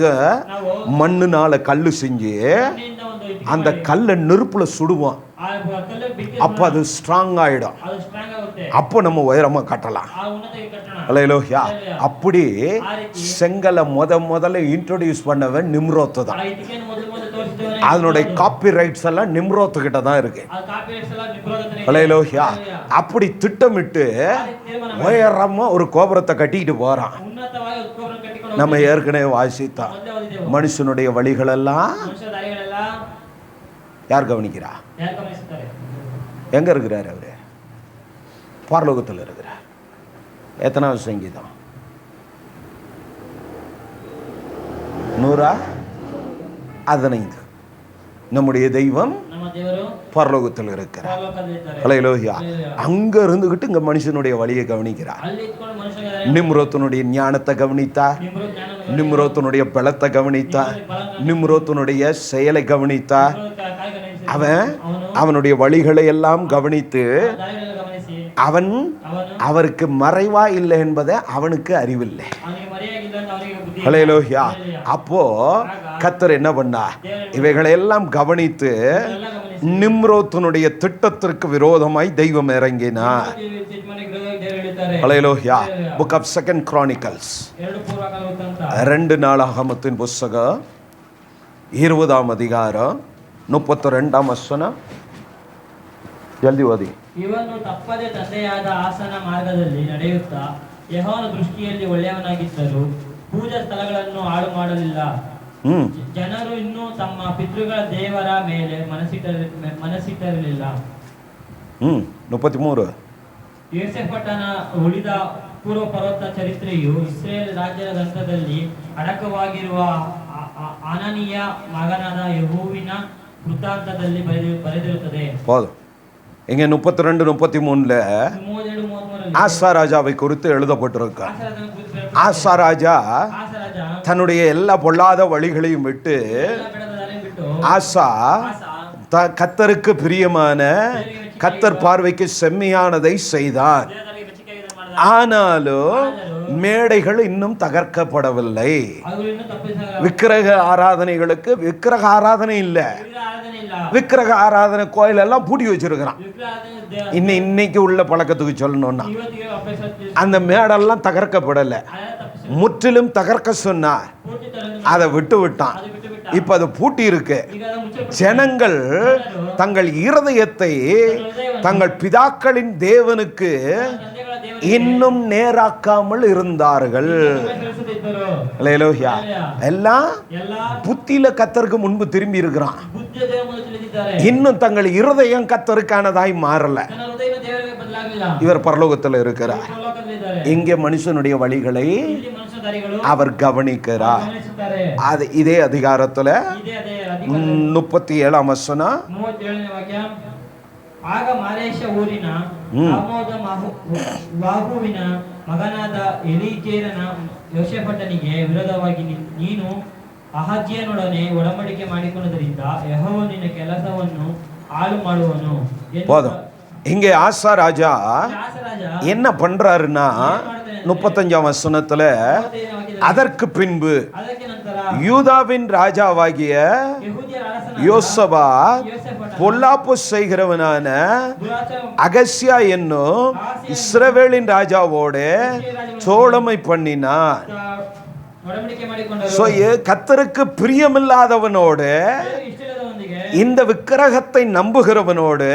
S2: ನಾವು
S1: மண்ணுனால கல்லு செஞ்சு
S2: ಮಣ್ಣಿನಿಂದ ಒಂದು ಇಟ್ಟಿಗೆ
S1: அந்த கல்லை நெருப்புல சுடுவோம்.
S2: ಆ ಕಲ್ಲು ಬಿಟ್ಟು
S1: அப்ப அது ஸ்ட்ராங் ஆயிடும்.
S2: ಅದು ಸ್ಟ್ರಾಂಗ್ ಆಗುತ್ತೆ.
S1: அப்போ நம்ம உயரமா கட்டலாம்.
S2: ಆ ಉನ್ನತಿಗೆ ಕಟ್ಟಣ.
S1: அல்லேலூயா. அப்படி செங்கலை முதல்ல இன்ட்ரோடியூஸ் பண்ணவன் நிம்ரோத் தான்.
S2: ಆ ಇಟ್ಟಿಗೆಯನ್ನು ಮೊದಲು ತೋರಿಸಿದವನೇ.
S1: அதனுடைய காப்பி ரைட்ஸ் எல்லாம் நிம்ரோத் கிட்ட தான் இருக்கு.
S2: ಆ ಕಾಪಿ ರೈಟ್ಸ್ ಎಲ್ಲ ನಿಮ್ರೋದನೇ.
S1: அல்லேலூயா. அப்படி திட்டமிட்டு உயரமா ஒரு கோபுரத்தை கட்டிக்கிட்டு போறான்.
S2: ಉನ್ನತವಾಗಿ ಉತ್ಕೋಪನ ಕಟ್ಟಿಕೊಂಡು
S1: நம்ம ஏற்கனவே வாசித்தோம்.
S2: ಮೊದಲೇ ಓದಿದೆವು.
S1: மனுஷனுடைய வழிகளெல்லாம்
S2: ಮನುಷ್ಯ ದಾರಿಗಳೆಲ್ಲ
S1: யார் கவனிக்கிறா?
S2: ಯಾರು ಗಮನಿಸುತ್ತಾರೆ?
S1: எங்க இருக்கிறார் அவரு? பரலோகத்தில் இருக்கிறார். எத்தனாவது சங்கீதம்? 115. நம்முடைய தெய்வம்
S2: ನಮ್ಮ ದೇವರು
S1: பரலோகத்தில் இருக்கிறார்.
S2: ಪರಲೋಕದಲ್ಲಿದ್ದಾರೆ.
S1: அல்லேலூயா. அங்க இருந்துகிட்டு இங்க மனுஷனுடைய வழியை கவனிக்கிறார்.
S2: ಅಲ್ಲಿ ಇಟ್ಕೊಂಡು ಮನುಷ್ಯನಿಗೆ
S1: நிம்ரோத்தினுடைய ஞானத்தை கவனித்தார்,
S2: ನಿಮ್ರೋದ್ ಜ್ಞಾನ
S1: நிம்ரோத்தினுடைய பலத்தை கவனித்தார், நிம்ரோத்தினுடைய செயலை கவனித்தார். அவன் அவனுடைய வழிகளை எல்லாம் கவனித்து
S2: ದಾರಿಗಳೆಲ್ಲ ಗಮನಿಸಿ
S1: அவன்
S2: ಅವನು
S1: அவருக்கு மறைவா இல்லை என்பதை அவனுக்கு அறிவில்லை.
S2: ಅವನಿಗೆ ಮರೆಯಾಗಿಲ್ಲ ಅಂತ ಅವನಿಗೆ ಬುದ್ಧಿ ಇಲ್ಲ.
S1: ஹல்லேலூயா. அப்போ கர்த்தர் என்ன பண்ணா? இவைகளை எல்லாம் கவனித்து
S2: ಎಲ್ಲ ಗಮನಿಸಿ
S1: நிம்ரோத்தினுடைய திட்டத்திற்கு விரோதமாய் தெய்வம் இறங்கினார்.
S2: ಯಜಮಾನಿಗೆ ವಿರೋಧವಾಗಿ ದೇವರು ಹೇಳಿದ್ದಾರೆ.
S1: ஹல்லேலூயா. புக் ஆஃப் செகண்ட் கிரானிக்கல்ஸ்,
S2: 2 ಪೂರ್ವಕಾಲ ವೃತ್ತಾಂತ
S1: 2 நாளாகமத்தின் புஸ்தகம் 20ஆம் அதிகாரம் 32ஆம் வசனம். ಜಲ್ದಿ ಓದಿ.
S2: ಇವನು ತಪ್ಪದೆ ತಂದೆಯಾದ ಆಸನ ಮಾರ್ಗದಲ್ಲಿ ನಡೆಯುತ್ತಾ ಯೆಹೋವನ ದೃಷ್ಟಿಯಲ್ಲಿ ಒಳ್ಳೆಯವನಾಗಿದ್ದರು, ಪೂಜಾ ಸ್ಥಳಗಳನ್ನು ಹಾಳು ಮಾಡಲಿಲ್ಲ. ಜನರು ಇನ್ನೂ ತಮ್ಮ ಪಿತೃಗಳ ದೇವರ ಮೇಲೆ ಮನಸ್ಸಿಟ್ಟಿರಲಿಲ್ಲ.
S1: 33.
S2: ಯೋಸೇಫನ ಉಳಿದ ಪೂರ್ವ ಪರ್ವತ ಚರಿತ್ರೆಯು ಇಸ್ರೇಲ್ ರಾಜ್ಯದ ಗ್ರಂಥದಲ್ಲಿ ಅಡಕವಾಗಿರುವ ಅನನೀಯ ಮಗನಾದ ಯೆಹೋವಿನ ವೃತ್ತಾಂತದಲ್ಲಿ ಬರೆದಿರುತ್ತದೆ.
S1: போதும். இங்க 32 33ல
S2: 32
S1: ஆசா ராஜாவை குறித்து எழுதப்பட்டிருக்க.
S2: ಆಸರಾಜನ
S1: ஆசா ராஜா
S2: ಆಸರಾಜ
S1: தன்னுடைய எல்லா பொல்லாத வழிகளையும் விட்டு
S2: ಬೆಳೆದ ದಾರಿಯನ್ನು ಬಿಟ್ಟು
S1: ஆசா கர்த்தருக்கு பிரியமான கர்த்தர் பார்வைக்கு செம்மையானதை செய்தார்.
S2: ದೇವರಿಗೆ ಮೆಚ್ಚಿಕೆಯಾಗಿ ಮಾಡಿದ.
S1: ஆனாலும் மேடைகள் இன்னும் தகர்க்கப்படவில்லை.
S2: ಅದು ಇನ್ನೂ ತಪ್ಪಿಸ
S1: விக்கிரக ஆராதனைகளுக்கு விக்கிரக ஆராதனை இல்ல.
S2: ಆರಾಧನೆ ಇಲ್ಲ.
S1: விக்கிரக ஆராதனை கோயில் எல்லாம் பூட்டி வச்சிருக்கிறான்.
S2: ವಿಗ್ರಹ ಆರಾಧನೆ
S1: இன்னைக்கு உள்ள பழக்கத்துக்கு சொல்லணும்னா
S2: ಇವತ್ತಿಗೆ ಅಭ್ಯಾಸ
S1: அந்த மேடெல்லாம் தகர்க்கப்படல,
S2: ತಪ್ಪಿಸ
S1: முற்றிலும் தகர்க்க சொன்னார்.
S2: ಪೂರ್ತಿ ತರಲು
S1: அதை விட்டு விட்டான்.
S2: ಅದು ಬಿಟ್ಟು ಬಿಟ್ಟ.
S1: இப்ப அது பூட்டி இருக்கு.
S2: ಈಗ ಅದು ಮುಚ್ಚಲ್ಪಟ್ಟಿದೆ.
S1: ஜனங்கள் தங்கள் இருதயத்தை தங்கள் பிதாக்களின் தேவனுக்கு
S2: ತಂದೆಗಳ ದೇವರಿಗೆ
S1: இன்னும் நேராக்காமல் இருந்தார்கள்.
S2: ಸಲ್ಲಿಸುತ್ತಿದ್ದರು.
S1: அல்லேலூயா. எல்லாம்
S2: ಎಲ್ಲ
S1: புத்தியில கத்தருக்கு முன்பு திரும்பி இருக்கிறான்.
S2: ಬುದ್ಧಿಯ ದೇವರ ಮುಂದೆ ತಿಳಿದಿದ್ದಾರೆ.
S1: இன்னும் தங்கள் இருதயம் கத்தருக்கானதாய் மாறல.
S2: ತನ್ನ ಹೃದಯ ದೇವರಿಗೆ ಬದಲಾಗಲಿಲ್ಲ. ಗೊತ್ತಾಗ್ಲಿಲ್ಲ.
S1: இவர் பரலோகத்தில் இருக்கிறார்.
S2: ಪರಲೋಕದಲ್ಲಿದ್ದಾರೆ.
S1: இங்கே மனுஷனுடைய வழிகளை
S2: ಇಲ್ಲಿ ಮನುಷ್ಯನ ದಾರಿಗಳು
S1: அவர் கவனிக்கிறார்.
S2: ಗಮನಿಸುತ್ತಾರೆ.
S1: அது இதே அதிகாரத்துல
S2: ಇದೇ ಅದೇ ಅಧಿಕಾರ
S1: 37 வசனம்
S2: 37ನೇ ವಾಕ್ಯ. ಆಗ ಮಾರೇಷ ಊರಿನ ಆಮೋದ ವಾಹುವಿನ ಮಗನಾದ ಎಲೀಚೇರನ ಯೋಸೇಫಟನಿಗೆ ವಿರೋಧವಾಗಿ ನೀನು ಅಹಜ್ಯನೊಡನೆ ಒಡಂಬಡಿಕೆ ಮಾಡಿಕೊಂಡದರಿಂದ ಯೆಹೋವನು ನಿನ್ನ ಕೆಲಸವನ್ನು ಹಾಳು ಮಾಡುವನು ಎಂದು
S1: போதும். இங்கே ஆசா ராஜா
S2: ಆಸರಾಜ
S1: என்ன பண்றாருன்னா 35 வசனத்துல
S2: 35ನೇ ವಾಕ್ಯದಲ್ಲಿ,
S1: அதற்கு பின்பு
S2: ಅದಕ್ಕೆ ನಂತರ
S1: யூதாவின் ராஜாவாகிய
S2: ಯೆಹೂದ್ಯರ ಅರಸನಾದ
S1: யோசபாத்
S2: ಯೋಸೇಫಟ
S1: பொல்லாப்பு செய்கிறவனான
S2: ದುರಾಚಾರ
S1: அகஸ்யா என்னும் இஸ்ரவேலின் ராஜாவோட சோழமை பண்ணினான்.
S2: ಒಡಂಬಡಿಕೆ ಮಾಡಿಕೊಂಡರು.
S1: சோ கர்த்தருக்கு பிரியமில்லாதவனோடு
S2: ಇಷ್ಟವಿಲ್ಲದವನಿಗೆ
S1: இந்த விக்கிரகத்தை நம்புகிறவனோடு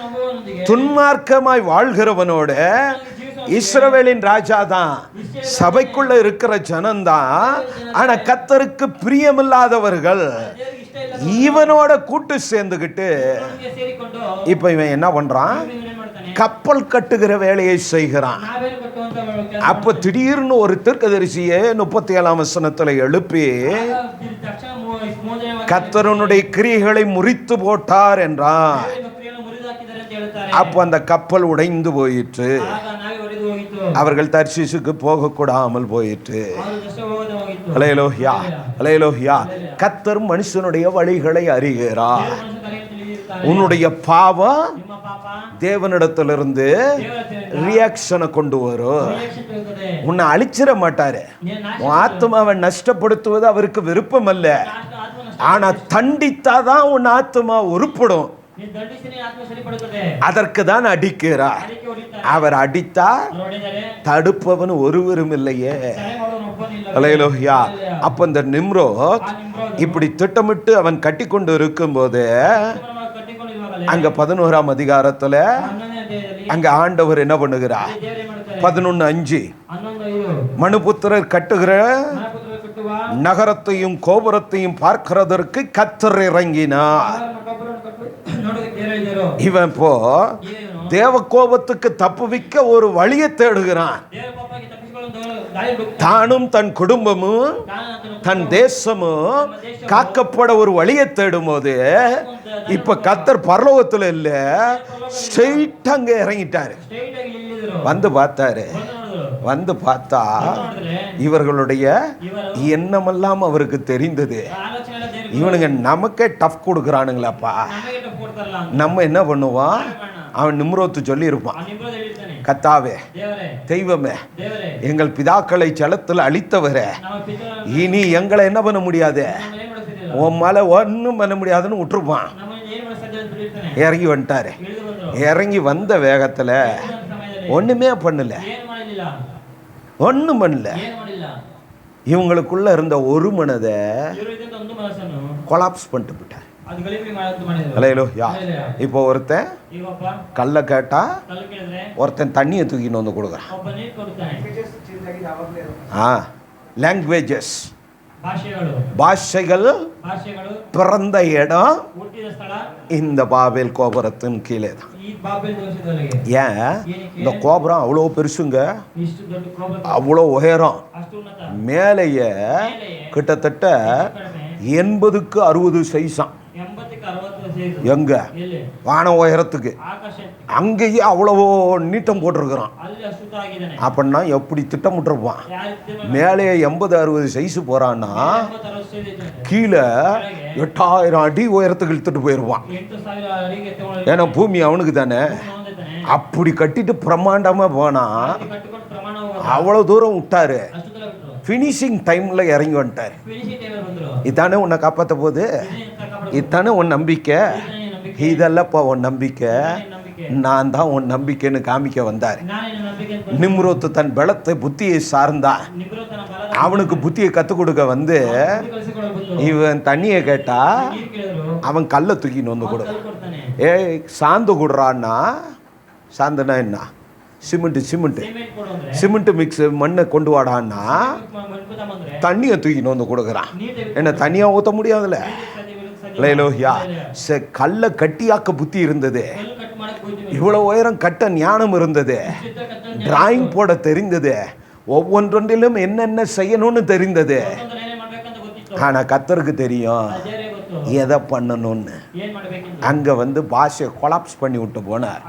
S2: ನಂಬುವವನಿಗೆ
S1: துன்மார்க்கமாய் வாழ்கிறவனோடு இஸ்ரவேலின் ராஜா தான், சபைக்குள்ள இருக்கிற ஜனம்தான். ஆனா கர்த்தருக்கு பிரியமில்லாதவர்கள்
S2: ದೇವರಿಗೆ ಇಷ್ಟ ಇಲ್ಲ
S1: இவனோட கூட்டு சேர்ந்துகிட்டு
S2: ಅವನಿಗೆ ಸೇರಿಕೊಂಡು
S1: இப்ப இவன் என்ன பண்றான்?
S2: ಏನ್ ಮಾಡ್ತಾನೆ?
S1: கப்பல் கட்டுகிற வேலையை செய்கிறான்.
S2: ನಾವೇನು ಕಟ್ಟುವಂತ ಕೆಲಸ
S1: அப்ப திடீர்னு ஒரு தீர்க்கதரிசியை 37 வசனத்துல எழுப்பி
S2: ತಕ್ಷಣ 3ನೇ
S1: கர்த்தருடைய கிரியைகளை முறித்து போட்டார் என்றான்.
S2: ಕ್ರಿಯೆಯನ್ನು ಮುರಿದು ಹಾಕಿದ್ದಾರೆ ಅಂತ ಹೇಳ್ತಾರೆ.
S1: அப்ப அந்த கப்பல் உடைந்து போயிற்று.
S2: ಆಗ ನಾವೇ ಹೊಡೆದು ಹೋಗಿತ್ತು.
S1: அவர்கள் தர்ஷீசுக்கு போக கூடாமல் போயிற்று.
S2: ಅವರು ದಶ ಹೋಗದೆ ಹೋಗಿತ್ತು.
S1: ஹல்லேலூயா, ஹல்லேலூயா. கர்த்தர் மனுஷனுடைய வழிகளை அறிகிறார்.
S2: ದೇವರು ಮನುಷ್ಯನ ಕಾರ್ಯವನ್ನು ತಿಳಿದಿರುತ್ತಾರೆ.
S1: உன்னுடைய பாவம்
S2: ನಿಮ್ಮ ಪಾಪ
S1: தேவனிடத்திலிருந்து
S2: ದೇವರ
S1: ரியாக்ஷனை கொண்டு வரும்.
S2: ರಿಯಾಕ್ಷನ್ ಇರುತ್ತದೆ.
S1: உன்னை அழிச்சிட மாட்டாரு.
S2: ನೀನು ನಾಶ
S1: உன் ஆத்மாவை நஷ்டப்படுத்துவது அவருக்கு விருப்பம் அல்ல.
S2: ಆತ್ಮ
S1: ஆனா தண்டித்தாதான் உன் ஆத்மா உருப்படும்.
S2: ನೀನು ದಂಡಿಸಿ ನೀನು ಆತ್ಮ ಸರಿಪಡುತ್ತದೆ.
S1: அதற்கு தான் அடிக்கிறார்.
S2: ಅದಕ್ಕೆ ಹೊಡಿತಾರೆ.
S1: அவர் அடித்தார்,
S2: ಅವರು ಹೊಡೆದರೆ
S1: தடுப்பவன் ஒருவரும் இல்லையே.
S2: ಸಹಾಯ ಮಾಡೋನು ಒಬ್ಬನಿಲ್ಲ.
S1: ஹல்லேலூயா. அப்ப இந்த நிம்ரோத்
S2: ಆ ನಿಮ್ರೋದು
S1: இப்படி திட்டமிட்டு அவன் கட்டி கொண்டு இருக்கும்போது
S2: ಕಟ್ಟಿಕೊಂಡಿರುವಾಗಲೇ
S1: அங்க 11ஆம் அதிகாரத்துல
S2: 11ನೇ ಅಧ್ಯಾಯದಲ್ಲಿ
S1: அங்க ஆண்டவர் என்ன பண்ணுகிறார்?
S2: ದೇವರು ಏನ್ ಮಾಡ್ತಾರೆ?
S1: 11:5
S2: 11:5
S1: மனுபுத்திரர் கட்டுகிற
S2: ಮಹಾಪುತ್ರ ಕಟ್ಟುವ
S1: நகரத்தையும் கோபுரத்தையும் பார்க்கிறதற்கு கர்த்தர் இறங்கினார்.
S2: ಮಹಾಪುರವನ್ನು ಕಟ್ಟು ನೋಡೋದಕ್ಕೆ ದೇವರು ಹೇಳಿದರು.
S1: இவன் இப்போ
S2: ಏನು
S1: தேவ கோபத்துக்கு தப்புவிக்க ஒரு வழியை தேடுகிறான்.
S2: ದೇವರ ಪಾಪಕ್ಕೆ ತಪ್ಪಿಸಿಕೊಳ್ಳಲು ದಾರಿ ಹುಡುಕ್ತಾನೆ.
S1: தானும் தன் குடும்பமும்
S2: ತಾನು
S1: தன் தேசமும் காக்கப்பட ஒரு வழியை தேடும் போது இப்ப கர்த்தர் பரலோகத்துல இல்ல, ஸ்ட்ரெயிட் அங்க இறங்கிட்டாரு.
S2: ಸ್ಟ್ರೈಟ್ ಆಗಿ ಇಲ್ಲಿದ್ರು.
S1: வந்து பார்த்தாரு.
S2: ನೋಡಿದ್ರು.
S1: வந்து பார்த்தா
S2: ನೋಡಿದ್ರೆ
S1: இவர்களுடைய
S2: ಇವರು
S1: எண்ணமெல்லாம் அவருக்கு தெரிந்தது.
S2: ಆಲೋಚನೆ ಎಲ್ಲ ದೇವರಿಗೆ
S1: இவனுங்க நமக்கே டஃப் கொடுக்குறானுங்களாப்பா.
S2: ನಮಗೆ ಟಫ್ ಕೊಡ್ತಾರಲ್ಲ ಅಂತ.
S1: நம்ம என்ன பண்ணுவோம்? அவன் நிம்ரோத்து சொல்லி இருப்பான்,
S2: ಆ ನಿಮ್ರೋದು ಹೇಳಿರ್ತಾನೆ,
S1: கத்தாவே,
S2: ದೇವರೇ
S1: தெய்வமே,
S2: ದೇವರೇ
S1: எங்கள் பிதாக்களை ஜலத்தில் அழித்தவரே,
S2: ನಮ್ಮ ಪಿತೃ
S1: இனி எங்களை என்ன பண்ண முடியாது,
S2: ನಮ್ಮನ್ನು ಏನ್ ಮಾಡಿಸ್ತಿದ್ದಿಲ್ಲ,
S1: உன் மேல ஒன்றும் பண்ண முடியாதுன்னு விட்டுருப்பான்.
S2: ನಮ್ಮನ್ನು ಏನ್ ಮಾಡಿ ಸಾಧ್ಯ ಅಂತ ತಿಳಿರ್ತಾನೆ.
S1: இறங்கி வந்துட்டாரு.
S2: ಇಳಿದು ಬಂದ್ರು.
S1: இறங்கி வந்த வேகத்துல
S2: ಇಳಿದ ಸಮಯದಲ್ಲಿ
S1: ஒண்ணுமே பண்ணல,
S2: ಏನ್ ಮಾಡಲಿಲ್ಲ,
S1: ஒண்ணும் பண்ணல.
S2: ಏನ್ ಮಾಡಿಲ್ಲ.
S1: இவங்களுக்குள்ள இருந்த ஒரு மனதை
S2: ಇವರು ಇದ್ದಂತ ಒಂದು ಮನಸ್ಸನ್ನು
S1: கொலாப்ஸ் பண்ணிட்டு போட்டார்.
S2: ಅದು ಗಲಿಬಿಲಿ ಮಾಡಿದ್ರು.
S1: ஹல்லேலூயா.
S2: ಹಲ್ಲೆಲೂಯಾ.
S1: இப்போ ஒருத்தன்
S2: ಈಗ ಒಬ್ಬ
S1: கல்ல கேட்டா
S2: ಕಲ್ಲು ಕೇಳಿದ್ರೆ
S1: ஒருத்தன் தண்ணியை தூக்கின்னு வந்து கொடுக்குறான்.
S2: ಒಬ್ಬ ನೀರು ಕೊಡ್ತಾನೆ.
S1: லாங்குவேஜஸ்,
S2: ಭಾಷೆಗಳು
S1: பாஷைகள்
S2: ಭಾಷೆಗಳು
S1: பிறந்த இடம்
S2: ಹುಟ್ಟಿದ ಸ್ಥಳ
S1: இந்த பாபேல் கோபுரத்தின் கீழே தான்.
S2: ಈ ಬಾಬೆಲ್ ದೇಶದೊಳಗೆ.
S1: ஏன்? இந்த கோபுரம் அவ்வளோ பெருசுங்க,
S2: ಇಷ್ಟು ದೊಡ್ಡ ಕೋಪುರ,
S1: அவ்வளோ உயரம்.
S2: ಅಷ್ಟು ಉನ್ನತ.
S1: மேலேயே
S2: ಮೇಲೆ
S1: கிட்டத்தட்ட
S2: ಕಡಿಮೆ
S1: 80க்கு 60 சைஸாம்.
S2: 80ಕ್ಕೆ 60 ಸೇರಿದ್ರು.
S1: எங்க?
S2: ಎಲ್ಲಿ?
S1: வான உயரத்துக்கு.
S2: ಆಕಾಶ
S1: அங்கேயே அவ்வளோ நீட்டம் போட்டிருக்கிறான்.
S2: ಅಲ್ಲಿ ಅಷ್ಟು ಆಗಿದ್ದಾನೆ.
S1: அப்படின்னா எப்படி திட்டமிட்டிருப்பான்?
S2: ಯಾರು
S1: மேலே 80-60 சைஸ் போறான்னா
S2: 80-60 ಸೇರಿದ್ದಾನೆ.
S1: கீழே 8000 அடி உயரத்துக்கு இழுத்துட்டு போயிருவான்.
S2: 8,000 ಅಡಿಗೆ ತಗೊಂಡು
S1: ஏன்னா பூமி அவனுக்கு தானே.
S2: ಹೊಂದಿದ್ದಾನೆ.
S1: அப்படி கட்டிட்டு பிரம்மாண்டமா போனா
S2: ಕಟ್ಟಿಕೊಂಡು ಪ್ರಮಾಣ
S1: அவ்வளோ தூரம் விட்டாரு.
S2: ಅಷ್ಟು ದೂರ ಬಿಟ್ರು.
S1: ஃபினிஷிங் டைம்ல இறங்கி வந்துட்டாரு.
S2: ಫಿನಿಶಿಂಗ್ ಟೈಮ್ ಬಂದ್ರು.
S1: இதானே உன்னை காப்பாற்ற போகுது, இதானே உன் நம்பிக்கை, இதெல்லப்பா உன் நம்பிக்கை, நான் தான் உன் நம்பிக்கைன்னு காமிக்க வந்தார். நிம்ரோத்து தன் பலத்தை புத்தியை சார்ந்தான். அவனுக்கு புத்தியை கற்றுக் கொடுக்க வந்து இவன் தண்ணியை கேட்டா அவன் கல்லை தூக்கின்னு வந்து கொடு. ஏய் சாந்து கொடுறான்னா, சாந்துனா என்ன? சிமெண்ட் மிக்ஸ் மண்ணை கொண்டு வாடான்னா தண்ணியை தூக்கின்னு வந்து கொடுக்குறான். என்ன தண்ணியா ஊற்ற முடியாதுல்ல. ஹல்லேலூயா. கல்லை கட்டியாக்க புத்தி இருந்தது, இவ்வளவு உயரம் கட்ட ஞானம் இருந்தது, டிராயிங் போட தெரிந்தது, ஒவ்வொன்றொன்றிலும் என்னென்ன செய்யணும்னு தெரிந்தது. ஆனா கர்த்தருக்கு தெரியும் எதை பண்ணணும்னு. அங்க வந்து பாஷை கொலாப்ஸ் பண்ணி விட்டு போனார்.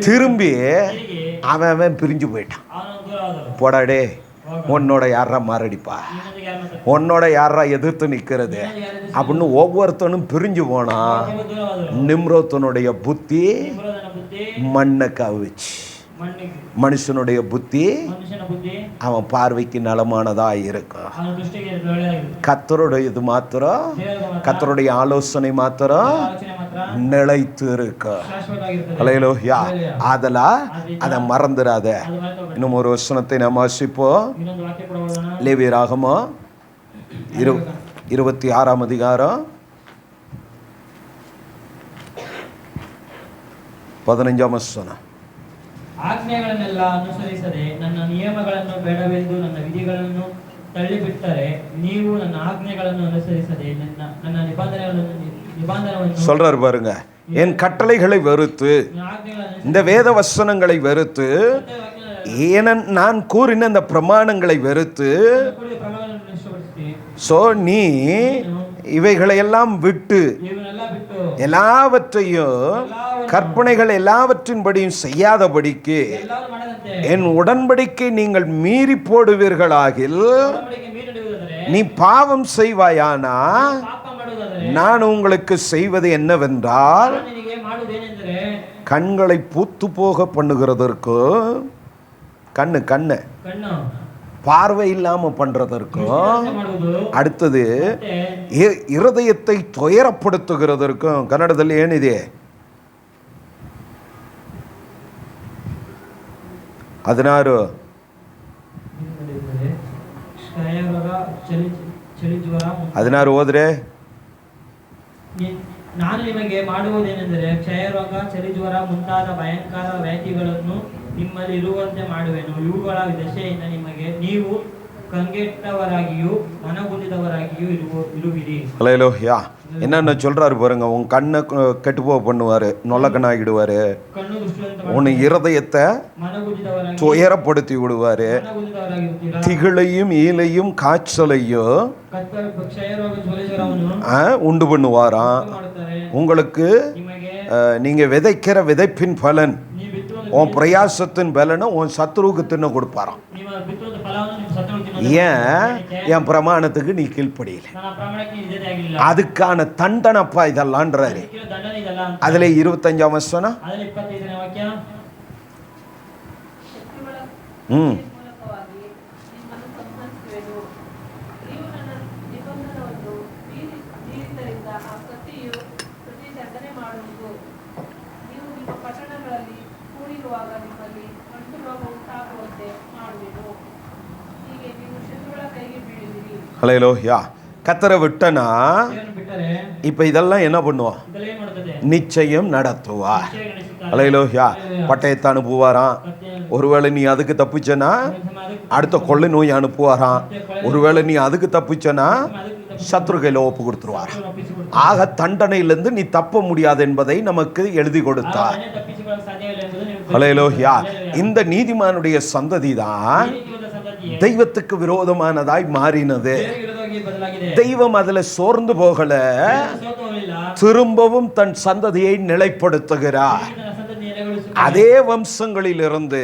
S1: திரும்பி அவன் பிரிஞ்சு போயிட்டான். போடாடே, உன்னோட யாரா மாரடிப்பா, உன்னோட யாரா எதிர்த்து நிற்கிறது அப்படின்னு ஒவ்வொருத்தனும் பிரிஞ்சு போனா. நிம்ரோத்தனுடைய புத்தி மண்ணை கவிச்சு, மனுஷனுடைய புத்தி அவன் பார்வைக்கு நலமானதா இருக்கும். கர்த்தருடைய இது மாத்திரம், கர்த்தருடைய ஆலோசனை மாத்திரம் நிலைத்து இருக்கும். ஹல்லேலூயா. அதலா அதை மறந்துடாத. இன்னும் ஒரு வசனத்தை நாம் வாசிப்போம். லேவியராகமம் 26ஆம் அதிகாரம் 15ஆம் வசனம்.
S2: ಆಜ್ಞೆಗಳನ್ನೆಲ್ಲ ಅನುಸರಿಸದೆ ನನ್ನ ನಿಯಮಗಳನ್ನು ಬೇಡವೆಂದು ನನ್ನ ವಿಧಿಗಳನ್ನು ತಳ್ಳಿಬಿಟ್ಟರೆ, ನೀವು ನನ್ನ ಆಜ್ಞೆಗಳನ್ನು ಅನುಸರಿಸದೆ ನನ್ನ நிபந்தனைಯನ್ನು
S1: சொல்றாரு பாருங்க. என் கட்டளைகளை வெறுத்து, இந்த வேத வசனங்களை வெறுத்து, நான் கூறின இந்த பிரமாணங்களை வெறுத்து, சோ நீ இவைகளை எல்லாம் விட்டு எல்லாவற்றையும் கற்பனைகள் எல்லாவற்றின்படியும் செய்யாதபடிக்கு என் உடன்படிக்கை நீங்கள் மீறி போடுவீர்களாகில், நீ பாவம் செய்வாயானா நான் உங்களுக்கு செய்வது என்னவென்றால், கண்களை பூத்து போக பண்ணுகிறதற்கும், கண்ணு பார்வை இல்லாம பண்றதற்கும், அடுத்தது இருதயத்தை துயரப்படுத்துகிறதற்கும். ಕನ್ನಡದಲ್ಲಿ ಏನಿದೆ? 16 ಓದ್ರೆ.
S2: ನಾನು ನಿಮಗೆ ಮಾಡುವುದೇನೆಂದರೆ, ಕ್ಷಯರೋಗ, ಚಳಿಜ್ವರ ಮುಂತಾದ ಭಯಂಕರ ವ್ಯಾಧಿಗಳನ್ನು ನಿಮ್ಮಲ್ಲಿ ಇರುವಂತೆ ಮಾಡುವೆನು. ಇವುಗಳ ದಶೆಯಿಂದ ನೀವು ಕಂಗೆಟ್ಟವರಾಗಿಯೂ ಮನಗುಂದಿದವರಾಗಿಯೂ ಇರುವಿರಿ.
S1: ஹல்லேலூயா. என்னென்ன சொல்றாரு பாருங்க. உன் கண்ணை கெட்டுப்போ பண்ணுவாரு, நொல்லக்கண்ணாகிடுவாரு, உன் இருதயத்தை துயரப்படுத்தி விடுவாரு, திகிலையும் ஈலையும் காய்ச்சலையும் உண்டு பண்ணுவாராம். உங்களுக்கு நீங்க விதைக்கிற விதைப்பின் பலன், உன் பிரயாசத்தின் பலனை உன் சத்துருவுக்கு தின்ன கொடுப்பாராம். ஏன்? என் பிரமாணத்துக்கு நீ கீழ்ப்படியல, அதுக்கான தண்டனப்பா இதெல்லாம்ன்றாரு. அதுல 25ஆம் வசனம். ஹல்லேலூயா. கர்த்தரை விட்டனா இப்ப இதெல்லாம் என்ன பண்ணுவோம்? நிச்சயம் நடத்துவா. ஹல்லேலூயா. பட்டயத்தை அனுப்புவாராம். ஒருவேளை நீ அதுக்கு தப்பிச்சனா அடுத்த கொள்ளை நோய் அனுப்புவாராம். ஒருவேளை நீ அதுக்கு தப்பிச்சனா சத்ரு கையில ஒப்பு கொடுத்துருவார். ஆக தண்டனையிலிருந்து நீ தப்ப முடியாது என்பதை நமக்கு எழுதி கொடுத்தார். ஹல்லேலூயா. இந்த நீதிமானுடைய சந்ததி தான் தெய்வத்துக்கு விரோதமானதாய் மாறினது. தெய்வம் அதுல சோர்ந்து போகல, திரும்பவும் தன் சந்ததியை நிலைப்படுத்துகிறார். அதே வம்சங்களில் இருந்து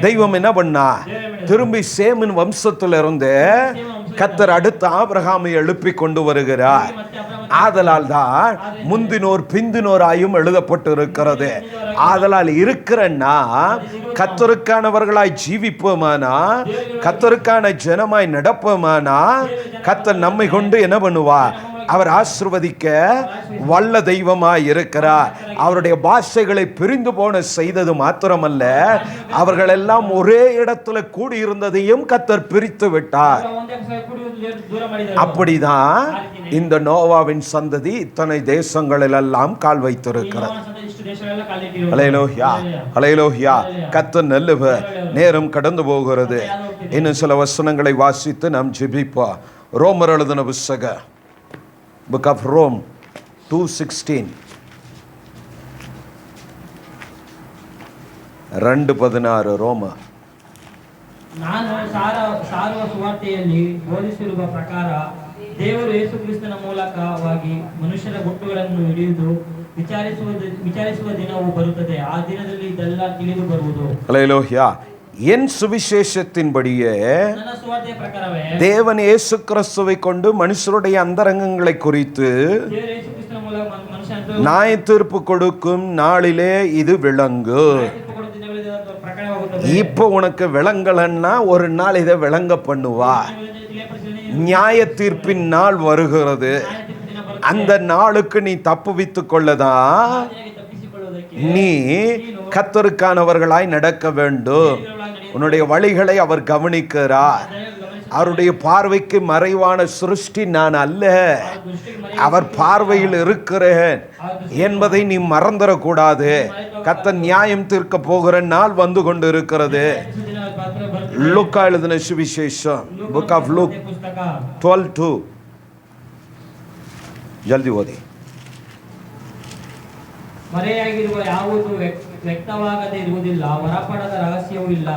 S1: தெய்வம் என்ன பண்ணா? திரும்பி சேமின் வம்சத்திலிருந்து கர்த்தர் அடுத்த ஆபிரகாமை எழுப்பி கொண்டு வருகிறார். ஆதலால் தான் முந்தினோர் பிந்தினோராயும் எழுதப்பட்டு இருக்கிறது. ஆதலால் இருக்கிறன்னா கர்த்தருக்கானவர்களாய் ஜீவிப்போமானா, கர்த்தருக்கான ஜனமாய் நடப்போமானா, கர்த்தர் நம்மை கொண்டு என்ன பண்ணுவா? அவர் ஆசீர்வதிக்க வல்ல தெய்வமாய் இருக்கிறார். அவருடைய பாஷைகளை பிரிந்து போன செய்தது மாத்திரமல்ல, அவர்கள் எல்லாம் ஒரே இடத்துல கூடியிருந்ததையும் கர்த்தர் பிரித்து விட்டார். அப்படிதான் இந்த நோவாவின் சந்ததி இத்தனை தேசங்களில் எல்லாம் கால் வைத்திருக்கிறார். ஹல்லேலூயா, ஹல்லேலூயா. கர்த்தர் நல்லவர். நேரம் கடந்து போகிறது. இன்னும் சில வசனங்களை வாசித்து நாம் ஜெபிப்போம். ரோமர் எழுதின புத்தகம், Book of Rome 2:16. 2:16 ರೋಮ.
S2: ನಾನು ಸಾರುವ ಸುವಾರ್ತೆಯಲ್ಲಿ ಬೋಧಿಸಿರುವ ಪ್ರಕಾರ ದೇವರು ಯೇಸು ಕ್ರಿಸ್ತನ ಮೂಲಕವಾಗಿ ಮನುಷ್ಯರ ಗುಟ್ಟುಗಳನ್ನು ಹಿಡಿದು ವಿಚಾರಿಸುವ ದಿನವು ಬರುತ್ತದೆ. ಆ ದಿನದಲ್ಲಿ ಇದೆಲ್ಲ ತಿಳಿದು ಬರುವುದು.
S1: ஹல்லேலூயா. என் சுவிசேஷத்தின்படியே
S2: ನನ್ನ ಸುವಾರ್ತೆಯ ಪ್ರಕಾರವೇ
S1: தேவன் இயேசு கிறிஸ்துவை கொண்டு மனுஷருடைய அந்தரங்கங்களை குறித்து
S2: ದೇವರು ಯೇಸು ಕ್ರಿಸ್ತನ ಮೂಲಕ ಮನುಷ್ಯನ
S1: நியாய தீர்ப்பு கொடுக்கும் நாளிலே இது விளங்கு. இப்போ உனக்கு விளங்கலன்னா ஒரு நாள் இதை விளங்க பண்ணுவா. நியாய தீர்ப்பின் நாள் வருகிறது. அந்த நாளுக்கு நீ தப்புவித்துக் கொள்ளதான் நீ கர்த்தருக்கானவர்களாய் நடக்க வேண்டும். உன்னுடைய வழிகளை அவர் கவனிக்கிறார். அவருடைய பார்வைக்கு மறைவான சிருஷ்டி நான் அல்ல, அவர் பார்வையில் இருக்கிறேன் என்பதை நீ மறந்துடக்கூடாது. கர்த்தர் நியாயம் தீர்க்க போகிற நாள் வந்து கொண்டு இருக்கிறது. லூக்கா எழுதின சுவிசேஷம், புக் ஆஃப் லூக் 12:2. ಜಲ್ದಿ ಓದಿ.
S2: ಮರೆಯಾಗಿರುವ ಯಾವುದು ವ್ಯಕ್ತವಾಗದೇ ಇರುವುದಿಲ್ಲ, ಹೊರಪಡದ ರಹಸ್ಯವೂ ಇಲ್ಲ.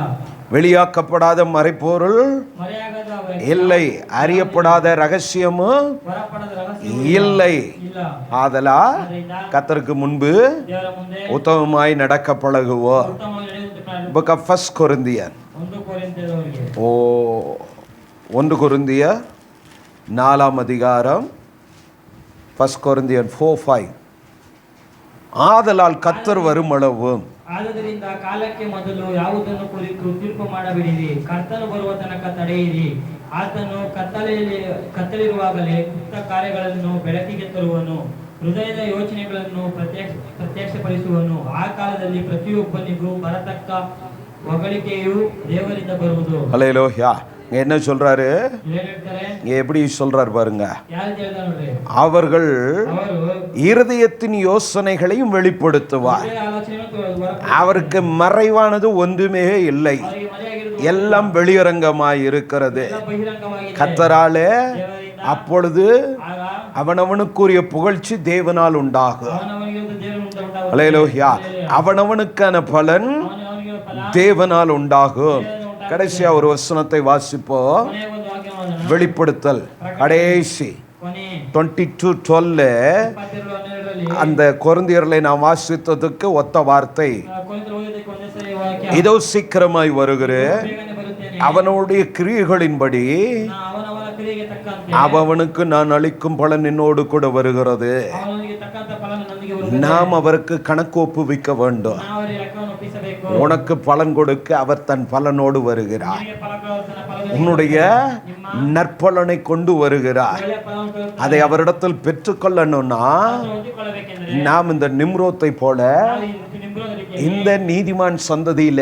S1: வெளியாக்கப்படாத மறைப்பொருள்
S2: ಮರೆಯಾಗದ
S1: இல்லை, அறியப்படாத ரகசியமும்
S2: ಹೊರಪಡದ ರಹಸ್ಯ
S1: இல்லை.
S2: ಇಲ್ಲ.
S1: ஆதலால் கர்த்தருக்கு முன்பு
S2: ದೇವರ ಮುಂದೆ
S1: உத்தமமாய் நடக்க பழகுவோம்.
S2: ಉತ್ತಮವಾಗಿ ನಡೆಯುವಂತೆ
S1: புக் ஆஃப் ஃபர்ஸ்ட் கொரிந்தியர்,
S2: 1 ಕೊರಿಂಥದವರಿಗೆ
S1: 1 கொரிந்தியர் 4ஆம் அதிகாரம், 1 கொரிந்தியர் 4:5. ஆதலால் கர்த்தர் வருமளவும்
S2: ಆದುದರಿಂದ ಕಾಲಕ್ಕೆ ಮೊದಲು ಯಾವುದನ್ನು ಕುರಿತು ತೀರ್ಪು ಮಾಡಬೇಡಿರಿ, ಕರ್ತನು ಬರುವ ತನಕ ತಡೆಯಿರಿ. ಆತನು ಕತ್ತಲಿರುವಾಗಲೇ ಗುಪ್ತ ಕಾರ್ಯಗಳನ್ನು ಬೆಳಕಿಗೆ ತರುವನು, ಹೃದಯದ ಯೋಚನೆಗಳನ್ನು ಪ್ರತ್ಯಕ್ಷಪಡಿಸುವನು. ಆ ಕಾಲದಲ್ಲಿ ಪ್ರತಿಯೊಬ್ಬನಿಗೂ ಬರತಕ್ಕ ಹೊಗಳಿಕೆಯು ದೇವರಿಂದ ಬರುವುದು.
S1: ஹல்லேலூயா. என்ன சொல்றாரு?
S2: ಹೇಳ್ತಾರೆ,
S1: எப்படி சொல்றாரு பாருங்க.
S2: ಯಾರು ಹೇಳ್ತಾರೆ ನೋಡ್ರಿ,
S1: அவர்கள்
S2: ಅವರು
S1: இருதயத்தின் யோசனைகளையும் வெளிப்படுத்துவார்.
S2: ಆಲೋಚನೆಯನ್ನು
S1: அவருக்கு மறைவானது ஒன்றுமே இல்லை,
S2: ಅವರಿಗೆ ಮರೆಯಾಗಿರುವುದು
S1: எல்லாம் வெளியரங்கமாய் இருக்கிறது.
S2: ಬಹಿರಂಗವಾಗಿದೆ.
S1: கர்த்தராலே
S2: ದೇವರಿಂದ
S1: அப்பொழுது
S2: ಆಗ
S1: அவனவனுக்குரிய புகழ்ச்சி தேவனால் உண்டாகும்.
S2: ಅವನವನಿಗೆ ದೇವರಿಂದ ಉಂಟಾಗುತ್ತದೆ.
S1: ஹல்லேலூயா. அவனவனுக்கான பலன்
S2: ಅವನವನಿಗೆ ಫಲ
S1: தேவனால் உண்டாகும். கடைசியா ஒரு வசனத்தை வாசிப்போம்.
S2: ಕೊನೆಯ ಒಂದು ವಾಕ್ಯವಾದನ
S1: வெளிப்படுத்தல் கடைசி
S2: ಕೊನೆ
S1: 22:12
S2: 22:12ರಲ್ಲಿ
S1: அந்த கொரிந்தியர்களை நாம் வாசித்ததுக்கு ஒத்த வார்த்தை.
S2: ಕೊರಿಂಥರು ಓದಿದ್ದಕ್ಕೆ ಒಂದೇ ಸರಿ ವಾಕ್ಯ,
S1: இதோ சீக்கிரமாய் வருகிறேன்,
S2: ಬೇಗನೆ ಬರುತ್ತೇನೆ,
S1: அவனுடைய கிரியைகளின்படி
S2: ಅವನವನ ಕ್ರಿಯೆಗೆ ತಕ್ಕಂತೆ
S1: அவனுக்கு நான் அளிக்கும் பலன் என்னோடு கூட வருகிறது.
S2: ಅವನಿಗೆ ತಕ್ಕಂತ ಫಲನು ನಮಗೆ ಬರುತ್ತದೆ.
S1: நாம் அவருக்கு கணக்கு ஒப்புவிக்க வேண்டும்.
S2: ನಾವು ಅವರಿಗೆ ಲೆಕ್ಕವನ್ನು ಒಪ್ಪಿಸಬೇಕು.
S1: உனக்கு பலன் கொடுக்க அவர் தன் பலனோடு வருகிறார்.
S2: ನಿಮಗೆ ಫಲಗಳನ್ನು ಫಲದಲ್ಲಿ
S1: உன்னுடைய நற்பலனை கொண்டு வருகிறார்.
S2: ಒಳ್ಳೆಯ ಫಲವನ್ನು ಕೊಡುತ್ತಾನೆ.
S1: அதை அவரிடத்தில் பெற்றுக்கொள்ளணும்னா
S2: ಅದನ್ನು ಹೊಂದಿಕೊಳ್ಳಬೇಕೆಂದರೆ
S1: நாம் இந்த நிம்ரோத்தை போல
S2: ನಾವು ಈ ನಿಮ್ರೋದರಿಗೆ
S1: இந்த நீதிமான் சந்ததியில,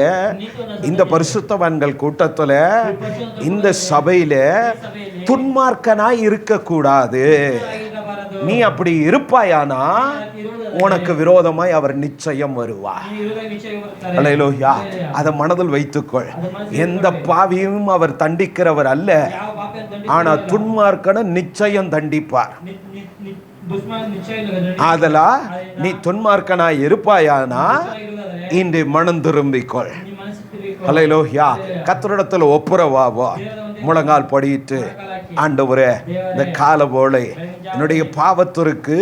S1: இந்த பரிசுத்தவான்கள் கூட்டத்துல, இந்த சபையில துன்மார்க்கனாய் இருக்க கூடாது.
S2: ಇರಬಾರದು.
S1: நீ அப்படி இருப்பாயானா உனக்கு விரோதமாய் அவர் நிச்சயம் வருவார்.
S2: ಈ ಹೃದಯ ನಿಶ್ಚಯ ಬರುತ್ತಾರೆ.
S1: அல்லேலூயா. அதை மனதில் வைத்துக்கொள். எந்த பாவியும் அவர் தண்டிக்கிறவர் அல்ல,
S2: ಯಾವ ಪಾಪಿಯನ್ನು ದಂಡಿಸುವುದಿಲ್ಲ.
S1: ஆனா துன்மார்க்கனை நிச்சயம் தண்டிப்பார்.
S2: ದುಷ್ಮನ ನಿಶ್ಚಯ ಇಲ್ಲ.
S1: ஆதலா நீ துன்மார்க்கனாய் இருப்பாயானா
S2: ಇರುವುದಾದರೆ
S1: இன்று மனம் திரும்பிக்கொள்.
S2: ನಿಮ್ಮ ಮನಸ್ಸು ತಿರುಗಿಕೊ.
S1: அல்லேலூயா. கர்த்தரிடத்தில் ஒப்புரவாவோ, முழங்கால் படியிட்டு, ஆண்டவரே இந்த கால போலை என்னுடைய பாவத்திற்கு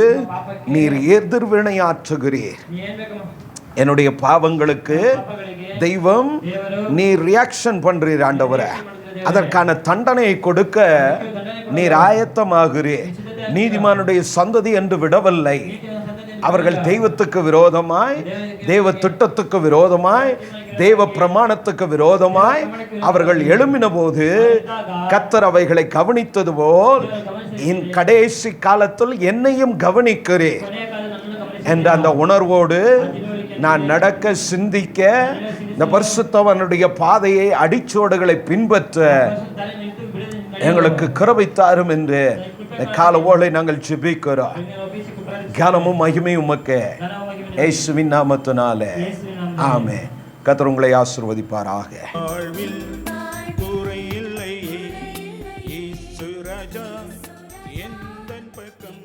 S1: நீர் எதிர்வினையாற்றுகிறீர்.
S2: ನೀ ಏನ್ ಬೇಕಮ್ಮ?
S1: என்னுடைய பாவங்களுக்கு
S2: ಪಾಪಗಳಿಗೆ
S1: தெய்வம்
S2: ದೇವರು
S1: நீர் ரியாக்ஷன் பண்றீர் ஆண்டவரே. அதற்கான தண்டனையை கொடுக்க நீர் ஆயத்தமாகிறீர். நீதிமானுடைய சந்ததி என்று விடவில்லை. அவர்கள் தெய்வத்துக்கு விரோதமாய், தேவ திட்டத்துக்கு விரோதமாய், தேவ பிரமாணத்துக்கு விரோதமாய் அவர்கள் எழும்பின போது கர்த்தர் அவைகளை கவனித்தது போல் என் கடைசி காலத்தில் என்னையும் கவனிக்கிறேன்
S2: ಕೊನೆಯ ಕಾಲ ನನ್ನನ್ನು ಗಮನಿಸಿ.
S1: என்ற அந்த உணர்வோடு நான் நடக்க, சிந்திக்க, இந்த பரிசுத்தவனுடைய பாதையை, அடிச்சோடுகளை பின்பற்ற
S2: ತಲೆ ನಿಂತು ಬಿಡದೆ
S1: எங்களுக்கு கிருபை தாரும் என்று இந்த காலவோளை நாங்கள் ஜெபிக்கிறோம்.
S2: ಒಪ್ಪಿಸಿ ಕುಪ್ರಾರ್ಥಿಸಿ.
S1: கனமும் மகிமையும் உமக்கு
S2: ಘನವಾಗಿ
S1: இயேசுவின் நாமத்தினாலே
S2: ಯೇಸುವಿನ ನಾಮದಲ್ಲಿ.
S1: ஆமென். கர்த்தர் உங்களை ஆசீர்வதிப்பாராக.
S4: வாழ்வில் குறையில்லை, இயேசு ராஜா எந்தன் பக்கம்